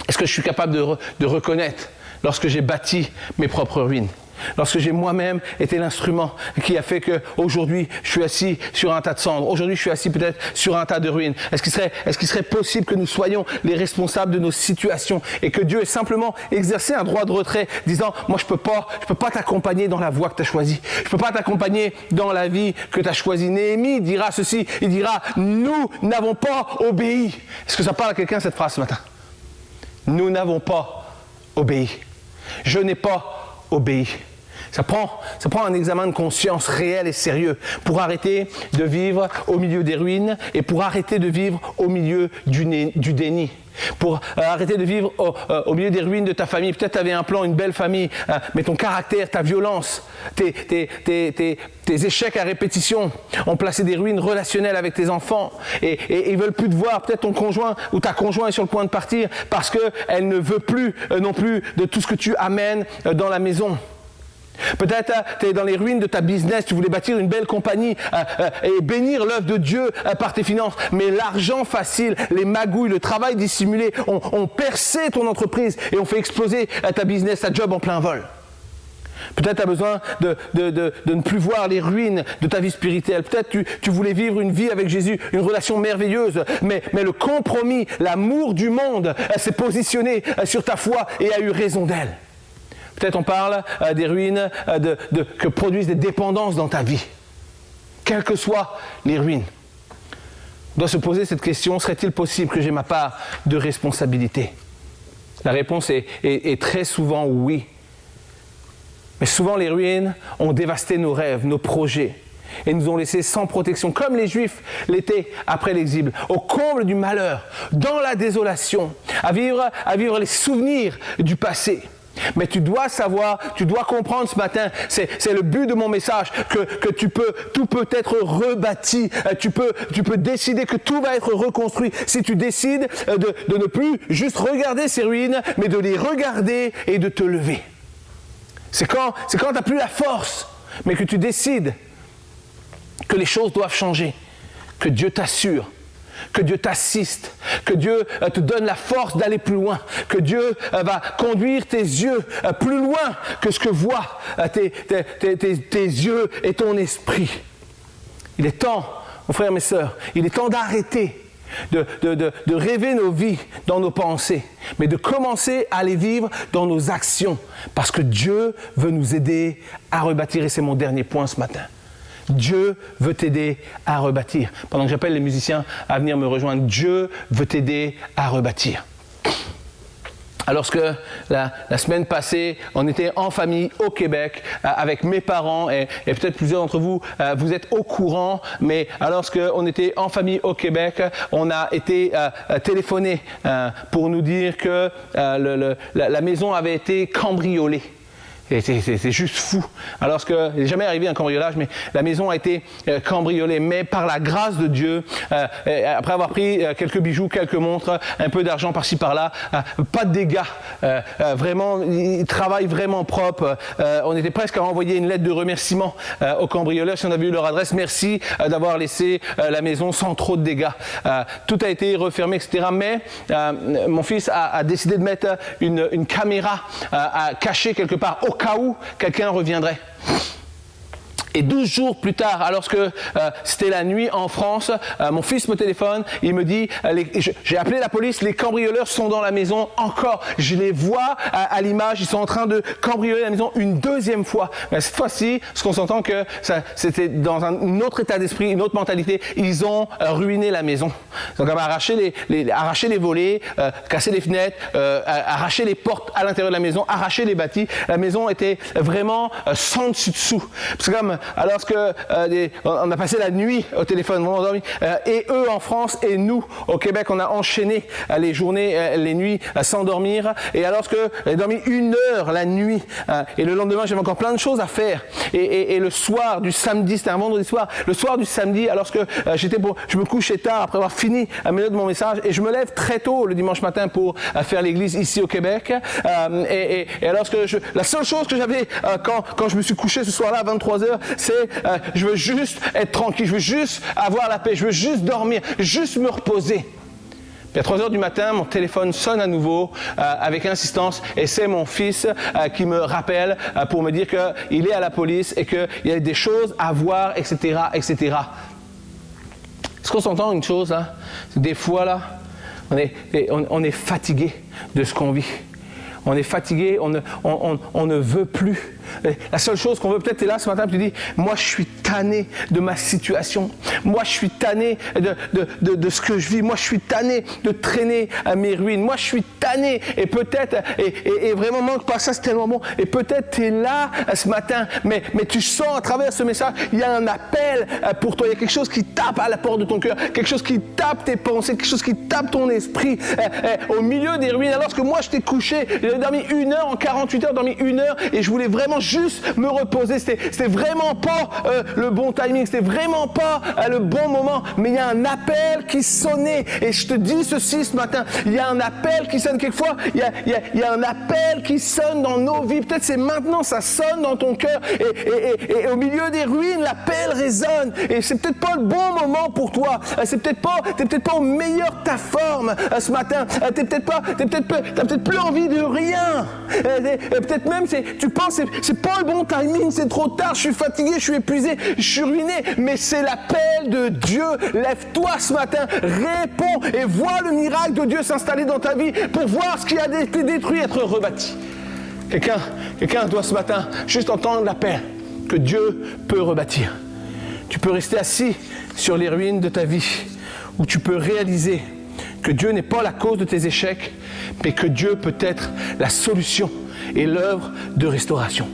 Speaker 7: Est-ce que je suis capable de reconnaître lorsque j'ai bâti mes propres ruines, lorsque j'ai moi-même été l'instrument qui a fait qu'aujourd'hui je suis assis sur un tas de cendres, aujourd'hui je suis assis peut-être sur un tas de ruines. Est-ce qu'il serait possible que nous soyons les responsables de nos situations et que Dieu ait simplement exercé un droit de retrait disant moi je peux pas t'accompagner dans la voie que tu as choisie, je peux pas t'accompagner dans la vie que tu as choisie. Néhémie dira ceci, il dira nous n'avons pas obéi. Est-ce que ça parle à quelqu'un cette phrase ce matin? Nous n'avons pas obéi. Je n'ai pas obéi. Ça prend un examen de conscience réel et sérieux pour arrêter de vivre au milieu des ruines et pour arrêter de vivre au milieu du déni. Pour arrêter de vivre au milieu des ruines de ta famille. Peut-être tu avais un plan, une belle famille, mais ton caractère, ta violence, tes échecs à répétition ont placé des ruines relationnelles avec tes enfants et ils ne veulent plus te voir. Peut-être ton conjoint ou ta conjointe est sur le point de partir parce qu'elle ne veut plus non plus de tout ce que tu amènes dans la maison. Peut-être tu es dans les ruines de ta business, tu voulais bâtir une belle compagnie et bénir l'œuvre de Dieu par tes finances, mais l'argent facile, les magouilles, le travail dissimulé ont percé ton entreprise et ont fait exploser ta business, ta job en plein vol. Peut-être tu as besoin de ne plus voir les ruines de ta vie spirituelle. Peut-être tu voulais vivre une vie avec Jésus, une relation merveilleuse, mais le compromis, l'amour du monde s'est positionné sur ta foi et a eu raison d'elle. Peut-être on parle des ruines que produisent des dépendances dans ta vie. Quelles que soient les ruines. On doit se poser cette question, serait-il possible que j'ai ma part de responsabilité? La réponse est très souvent oui. Mais souvent les ruines ont dévasté nos rêves, nos projets et nous ont laissés sans protection, comme les Juifs l'étaient après l'exil, au comble du malheur, dans la désolation, à vivre les souvenirs du passé. Mais tu dois savoir, tu dois comprendre ce matin, c'est le but de mon message, que tout peut être rebâti, tu peux décider que tout va être reconstruit si tu décides de ne plus juste regarder ces ruines, mais de les regarder et de te lever. C'est quand tu n'as plus la force, mais que tu décides que les choses doivent changer, que Dieu t'assure, que Dieu t'assiste, que Dieu te donne la force d'aller plus loin, que Dieu va conduire tes yeux plus loin que ce que voient tes yeux et ton esprit. Il est temps, mon frère, mes sœurs, il est temps d'arrêter de rêver nos vies dans nos pensées, mais de commencer à les vivre dans nos actions, parce que Dieu veut nous aider à rebâtir, et c'est mon dernier point ce matin. Dieu veut t'aider à rebâtir. Pendant que j'appelle les musiciens à venir me rejoindre, Dieu veut t'aider à rebâtir. Alors que la semaine passée, on était en famille au Québec avec mes parents et peut-être plusieurs d'entre vous, vous êtes au courant, mais alors qu'on était en famille au Québec, on a été téléphoné pour nous dire que la maison avait été cambriolée. Et c'est juste fou. Alors que il n'est jamais arrivé un cambriolage, mais la maison a été cambriolée. Mais par la grâce de Dieu, après avoir pris quelques bijoux, quelques montres, un peu d'argent par-ci par-là, pas de dégâts. Vraiment, il travaille vraiment propre. On était presque à envoyer une lettre de remerciement aux cambrioleurs si on avait eu leur adresse. Merci d'avoir laissé la maison sans trop de dégâts. Tout a été refermé, etc. Mais mon fils a décidé de mettre une caméra cachée quelque part au cas où quelqu'un reviendrait. Et 12 jours plus tard, alors que c'était la nuit en France, mon fils me téléphone, il me dit, j'ai appelé la police, les cambrioleurs sont dans la maison encore. Je les vois à l'image, ils sont en train de cambrioler la maison une deuxième fois. Mais cette fois-ci, ce qu'on s'entend que c'était dans un autre état d'esprit, une autre mentalité, ils ont ruiné la maison. Donc on va arracher les volets, casser les fenêtres, arracher les portes à l'intérieur de la maison, arracher les bâtis. La maison était vraiment sans dessus-dessous. Parce que comme alors que on a passé la nuit au téléphone, on a dormi, et eux en France et nous au Québec, on a enchaîné les journées, les nuits sans dormir. Et alors que j'ai dormi 1 heure la nuit, et le lendemain j'avais encore plein de choses à faire. Et le soir du samedi, c'était un vendredi soir, le soir du samedi, alors que je me couchais tard après avoir fini à mes notes de mon message, et je me lève très tôt le dimanche matin pour faire l'église ici au Québec. Et alors que la seule chose que j'avais quand je me suis couché ce soir-là à 23h, c'est je veux juste être tranquille, je veux juste avoir la paix, je veux juste dormir, juste me reposer. Puis à 3h du matin, mon téléphone sonne à nouveau avec insistance, et c'est mon fils qui me rappelle pour me dire qu'il est à la police et qu'il y a des choses à voir, etc., etc. Est-ce qu'on s'entend une chose là? Des fois là, on est fatigué de ce qu'on vit. On est fatigué, on ne veut plus. La seule chose qu'on veut, peut-être tu es là ce matin et tu dis, moi je suis tanné de ma situation. Moi je suis tanné de ce que je vis. Moi je suis tanné de traîner à mes ruines. Moi je suis tanné et peut-être, et vraiment manque pas ça, c'est tellement bon. Et peut-être tu es là ce matin, mais tu sens à travers ce message, il y a un appel pour toi. Il y a quelque chose qui tape à la porte de ton cœur, quelque chose qui tape tes pensées, quelque chose qui tape ton esprit au milieu des ruines. Alors que moi je t'ai couché, j'avais dormi 1 heure, en 48 heures, dormi 1 heure, et je voulais vraiment juste me reposer. C'était vraiment pas le bon timing, c'était vraiment pas le bon moment, mais il y a un appel qui sonnait, et je te dis ceci ce matin, il y a un appel qui sonne quelquefois, il y a un appel qui sonne dans nos vies, peut-être c'est maintenant, ça sonne dans ton cœur, et au milieu des ruines, l'appel résonne, et c'est peut-être pas le bon moment pour toi, t'es peut-être pas au meilleur de ta forme ce matin, t'as peut-être plus envie de rien, peut-être même tu penses c'est pas le bon timing, c'est trop tard, je suis fatigué, je suis épuisé, je suis ruiné, mais c'est l'appel de Dieu. Lève-toi ce matin, réponds et vois le miracle de Dieu s'installer dans ta vie pour voir ce qui a été détruit être rebâti. Quelqu'un doit ce matin juste entendre l'appel que Dieu peut rebâtir. Tu peux rester assis sur les ruines de ta vie, ou tu peux réaliser que Dieu n'est pas la cause de tes échecs, mais que Dieu peut être la solution et l'œuvre de restauration.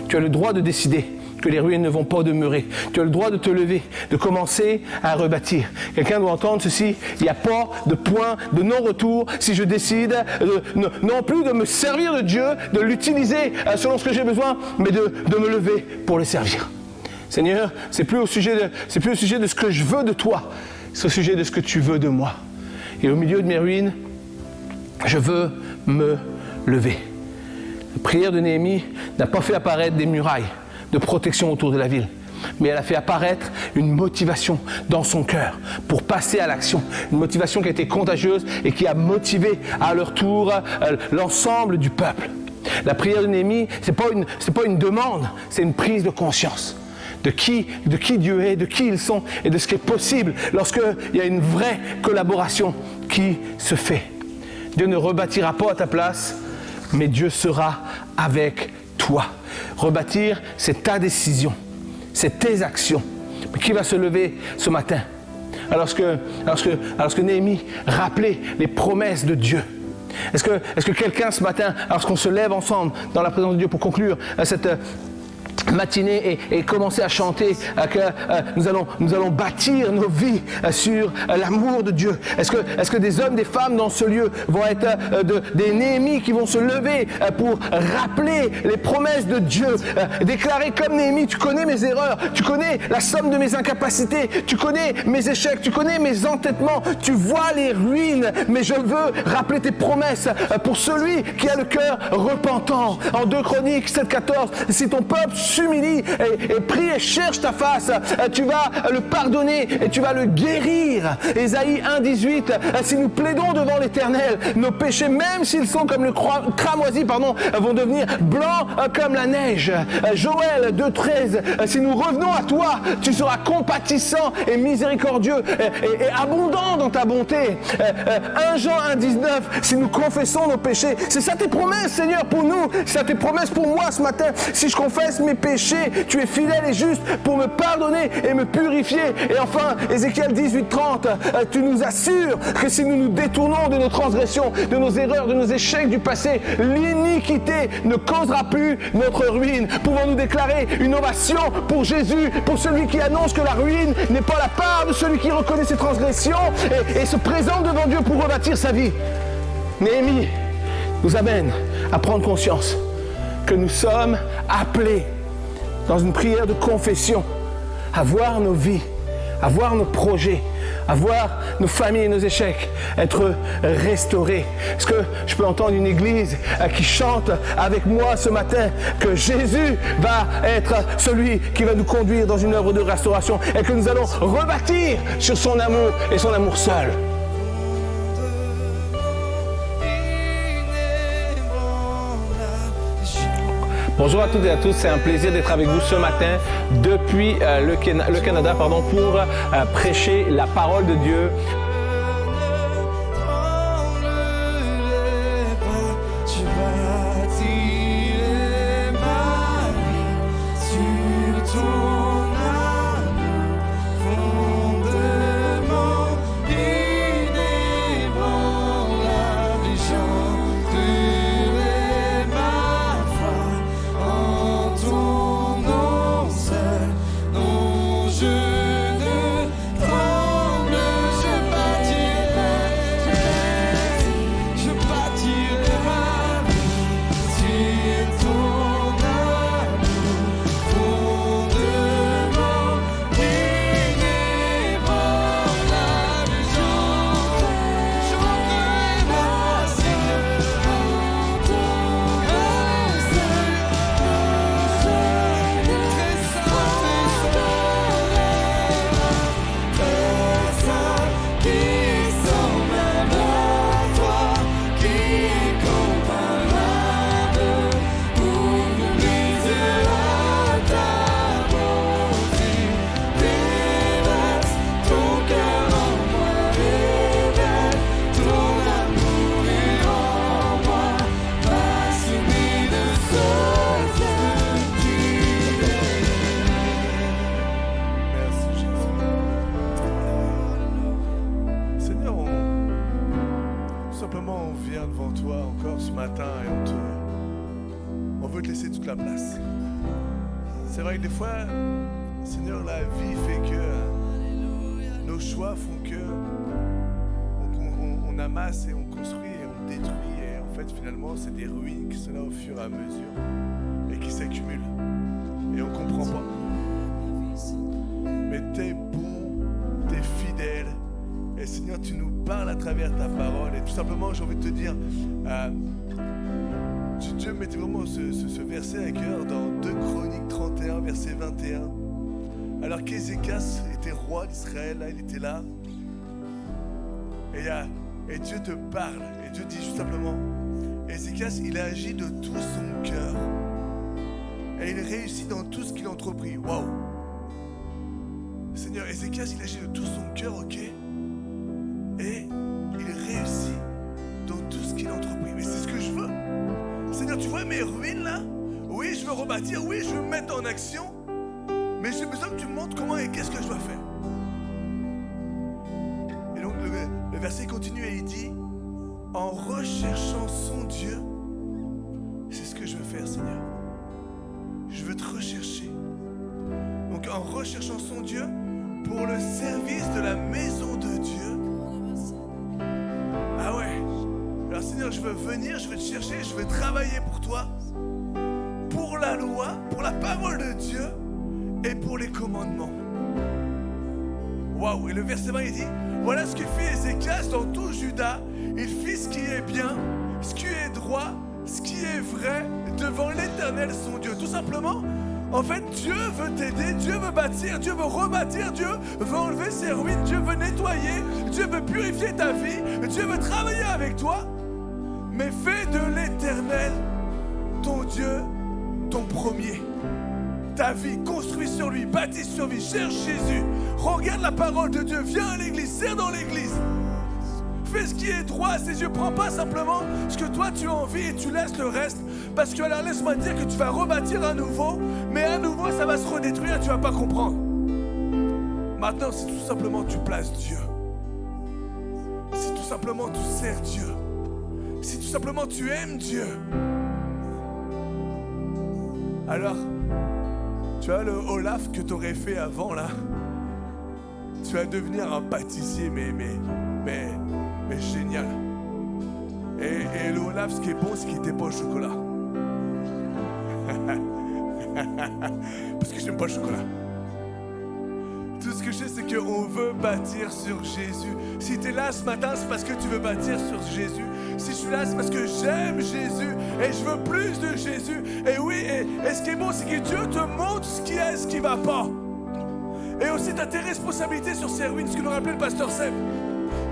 Speaker 7: Tu as le droit de décider que les ruines ne vont pas demeurer. Tu as le droit de te lever, de commencer à rebâtir. Quelqu'un doit entendre ceci, il n'y a pas de point de non-retour si je décide non plus de me servir de Dieu, de l'utiliser selon ce que j'ai besoin, mais de me lever pour le servir. Seigneur, c'est plus au sujet de ce que je veux de toi, c'est au sujet de ce que tu veux de moi. Et au milieu de mes ruines, je veux me lever. La prière de Néhémie n'a pas fait apparaître des murailles de protection autour de la ville, mais elle a fait apparaître une motivation dans son cœur pour passer à l'action. Une motivation qui a été contagieuse et qui a motivé à leur tour l'ensemble du peuple. La prière de Néhémie, c'est pas une demande, c'est une prise de conscience de qui Dieu est, de qui ils sont et de ce qui est possible lorsqu'il y a une vraie collaboration qui se fait. Dieu ne rebâtira pas à ta place, mais Dieu sera avec toi. Rebâtir, c'est ta décision, c'est tes actions. Mais qui va se lever ce matin alors que Néhémie rappelait les promesses de Dieu? Est-ce que quelqu'un ce matin, lorsqu'on se lève ensemble dans la présence de Dieu pour conclure matinée et commencer à chanter que nous allons bâtir nos vies sur l'amour de Dieu. Est-ce que des hommes, des femmes dans ce lieu vont être des Néhémies qui vont se lever pour rappeler les promesses de Dieu, déclarer comme Néhémie, tu connais mes erreurs, tu connais la somme de mes incapacités, tu connais mes échecs, tu connais mes entêtements, tu vois les ruines, mais je veux rappeler tes promesses pour celui qui a le cœur repentant. En 2 Chroniques 7,14, si ton peuple s'humilie et prie et cherche ta face, tu vas le pardonner et tu vas le guérir. Ésaïe 1,18, si nous plaidons devant l'Éternel, nos péchés, même s'ils sont comme le cramoisi, vont devenir blancs comme la neige. Joël 2,13, si nous revenons à toi, tu seras compatissant et miséricordieux et abondant dans ta bonté. 1 Jean 1,19, si nous confessons nos péchés, c'est ça tes promesses, Seigneur, pour nous, c'est ça tes promesses pour moi ce matin. Si je confesse mes péchés, tu es fidèle et juste pour me pardonner et me purifier. Et enfin, Ézéchiel 18,30, tu nous assures que si nous nous détournons de nos transgressions, de nos erreurs, de nos échecs du passé, l'iniquité ne causera plus notre ruine. Pouvons-nous déclarer une ovation pour Jésus, pour celui qui annonce que la ruine n'est pas la part de celui qui reconnaît ses transgressions et se présente devant Dieu pour rebâtir sa vie. Néhémie nous amène à prendre conscience que nous sommes appelés dans une prière de confession à voir nos vies, à voir nos projets, à voir nos familles et nos échecs être restaurés. Est-ce que je peux entendre une église qui chante avec moi ce matin que Jésus va être celui qui va nous conduire dans une œuvre de restauration et que nous allons rebâtir sur son amour et son amour seul. Bonjour à toutes et à tous, c'est un plaisir d'être avec vous ce matin depuis le Canada pour prêcher la parole de Dieu.
Speaker 1: Tu bâtirais ma vie sur ton amour, fondement inébranlable, et j'entrerai ma foi en ton nom seul, non je ne tremble, je bâtirai ma vie sur ton amour, fondement inébranlable, j'entrerai ma Seigneur en ton nom seul, très saint, qui semble à toi, qui est comparable, ouvre mes yeux à ta bonté, déverse ton cœur en moi, révèle ton amour et en moi, passionné de ce que tu es.
Speaker 5: Merci Jésus. Seigneur, simplement on vient devant toi encore ce matin et on veut te laisser toute la place. C'est vrai que des fois, Seigneur, la vie fait que nos choix font que on amasse et on construit et on détruit et en fait finalement c'est des ruines qui sont là au fur et à mesure et qui s'accumulent et on comprend pas. Mais t'es bon, t'es fidèle. Et Seigneur, tu nous parles à travers ta parole. Et tout simplement, j'ai envie de te dire, Dieu mettait vraiment ce verset à cœur dans 2 Chroniques 31, verset 21. Alors qu'Ézéchias était roi d'Israël, là, il était là. Et Dieu te parle. Et Dieu dit juste simplement, Ézéchias, il a agi de tout son cœur. Et il réussit dans tout ce qu'il a entrepris. Waouh! Seigneur, Ézéchias, il agit de tout son cœur, ok? Et il réussit dans tout ce qu'il a entrepris. Mais c'est ce que je veux. Seigneur, tu vois mes ruines là? Oui, je veux rebâtir, oui, je veux me mettre en action. Mais j'ai besoin que tu me montres comment et qu'est-ce que je dois faire. Et donc le verset continue et il dit, en recherchant son Dieu, c'est ce que je veux faire, Seigneur. Je veux te rechercher. en recherchant son Dieu pour le service de la maison de Dieu. Ah ouais. Alors Seigneur, je veux venir, je veux te chercher, je veux travailler pour toi, pour la loi, pour la parole de Dieu et pour les commandements. Waouh. Et le verset 20 il dit, voilà ce que fit Ézéchias dans tout Juda. Il fit ce qui est bien, ce qui est droit, ce qui est vrai devant l'Éternel son Dieu. Tout simplement, en fait, Dieu veut t'aider, Dieu veut bâtir, Dieu veut rebâtir, Dieu veut enlever ses ruines, Dieu veut nettoyer, Dieu veut purifier ta vie, Dieu veut travailler avec toi. Mais fais de l'Éternel ton Dieu, ton premier. Ta vie, construis sur lui, bâtis sur lui, cherche Jésus. Regarde la parole de Dieu, viens à l'église, sers dans l'église. Fais ce qui est droit à ses yeux. Prends pas simplement ce que toi tu as envie et tu laisses le reste. Parce que alors laisse-moi te dire que tu vas rebâtir à nouveau, mais à nouveau ça va se redétruire et tu vas pas comprendre. Maintenant, si tout simplement tu places Dieu, si tout simplement tu sers Dieu, si tout simplement tu aimes Dieu, alors tu as le Olaf que tu aurais fait avant là. Tu vas devenir un pâtissier, mais génial. Et le Olaf, ce qui est bon, c'est qu'il n'était pas au chocolat. Parce que j'aime pas le chocolat. Tout ce que je sais, c'est qu'on veut bâtir sur Jésus. Si tu es là ce matin, c'est parce que tu veux bâtir sur Jésus. Si je suis là, c'est parce que j'aime Jésus et je veux plus de Jésus. Et oui, et ce qui est bon, c'est que Dieu te montre ce qui est, ce qui va pas. Et aussi, tu as tes responsabilités sur ces ruines, ce que nous rappelait le pasteur Seb.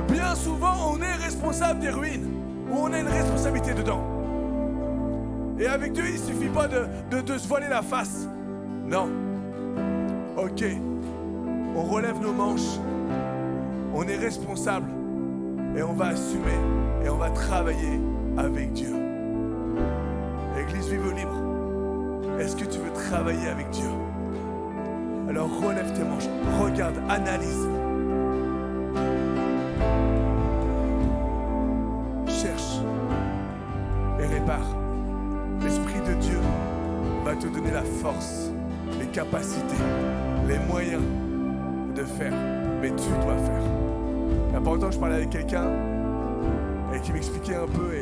Speaker 5: Bien souvent, on est responsable des ruines, ou on a une responsabilité dedans. Et avec Dieu, il ne suffit pas de se voiler la face. Non. Ok. On relève nos manches. On est responsable. Et on va assumer. Et on va travailler avec Dieu. Église Vive Libre. Est-ce que tu veux travailler avec Dieu? Alors relève tes manches. Regarde, analyse. Cherche et répare. L'Esprit de Dieu va te donner la force, les capacités, les moyens de faire. Mais tu dois faire. Il n'y a pas longtemps, je parlais avec quelqu'un et qui m'expliquait un peu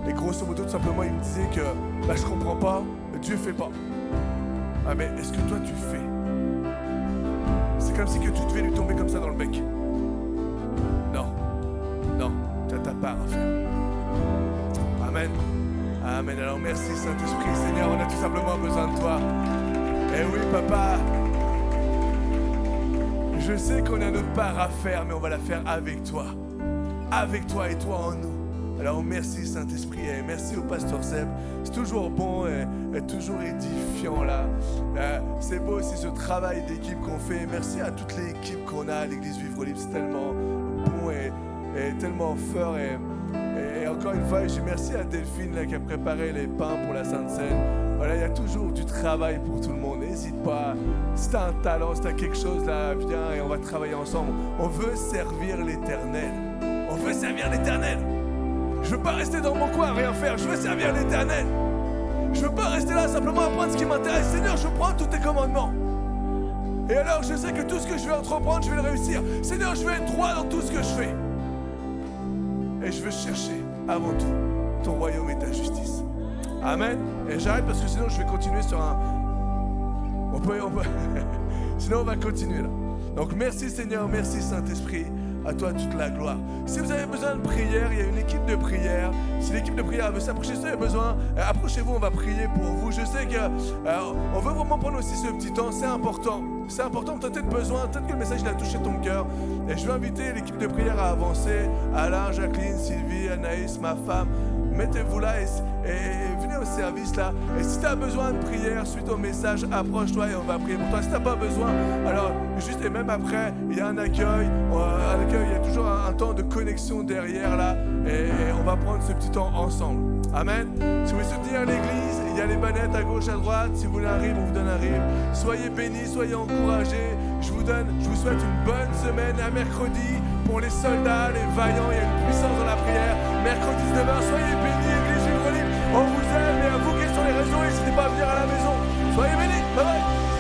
Speaker 5: et grosso modo, tout simplement, il me disait que je comprends pas, Dieu fait pas. Ah mais est-ce que toi tu fais? C'est comme si que tu devais lui tomber comme ça dans le bec. Non, tu as ta part à faire. Amen. Amen. Alors merci Saint-Esprit. Seigneur, on a tout simplement besoin de toi. Eh oui, papa. Je sais qu'on a notre part à faire, mais on va la faire avec toi. Avec toi et toi en nous. Alors merci Saint-Esprit et merci au pasteur Seb. C'est toujours bon et toujours édifiant là. C'est beau aussi ce travail d'équipe qu'on fait. Merci à toute l'équipe qu'on a à l'Église Vivre Libre. C'est tellement bon et tellement fort. Et encore une fois, je dis merci à Delphine là, qui a préparé les pains pour la Sainte Seine. Voilà, il y a toujours du travail pour tout le monde. N'hésite pas. Si tu as un talent, si tu as quelque chose là, viens et on va travailler ensemble. On veut servir l'Éternel. On veut servir l'Éternel. Je veux pas rester dans mon coin à rien faire. Je veux servir l'Éternel. Je veux pas rester là simplement à prendre ce qui m'intéresse. Seigneur, je prends tous tes commandements. Et alors, je sais que tout ce que je vais entreprendre, je vais le réussir. Seigneur, je vais être droit dans tout ce que je fais. Et je veux chercher avant tout ton royaume et ta justice. Amen. Et j'arrête parce que sinon je vais continuer sur un... On peut... Sinon on va continuer là. Donc merci Seigneur, merci Saint-Esprit. À toi toute la gloire. Si vous avez besoin de prière, il y a une équipe de prière. Si l'équipe de prière veut s'approcher, si vous avez besoin, approchez-vous, on va prier pour vous. Je sais qu'on veut vraiment prendre aussi ce petit temps, c'est important. C'est important, tu as peut-être besoin, peut-être que le message il a touché ton cœur. Et je veux inviter l'équipe de prière à avancer. Alain, Jacqueline, Sylvie, Anaïs, ma femme. Mettez-vous là et venez au service là. Et si tu as besoin de prière suite au message, approche-toi et on va prier pour toi. Si tu n'as pas besoin, alors juste et même après, il y a un accueil. À l'accueil, il y a toujours un temps de connexion derrière là. Et on va prendre ce petit temps ensemble. Amen. Si vous voulez soutenir l'église, il y a les bannettes à gauche, à droite. Si vous voulez un rib, on vous donne un rib. Soyez bénis, soyez encouragés. Je vous souhaite une bonne semaine. À mercredi, pour les soldats, les vaillants, il y a une puissance dans la prière. Mercredi 19h, soyez bénis, Église Vivre Libre. On vous aime et à vous qui êtes sur les réseaux, n'hésitez pas à venir à la maison. Soyez bénis. Bye bye.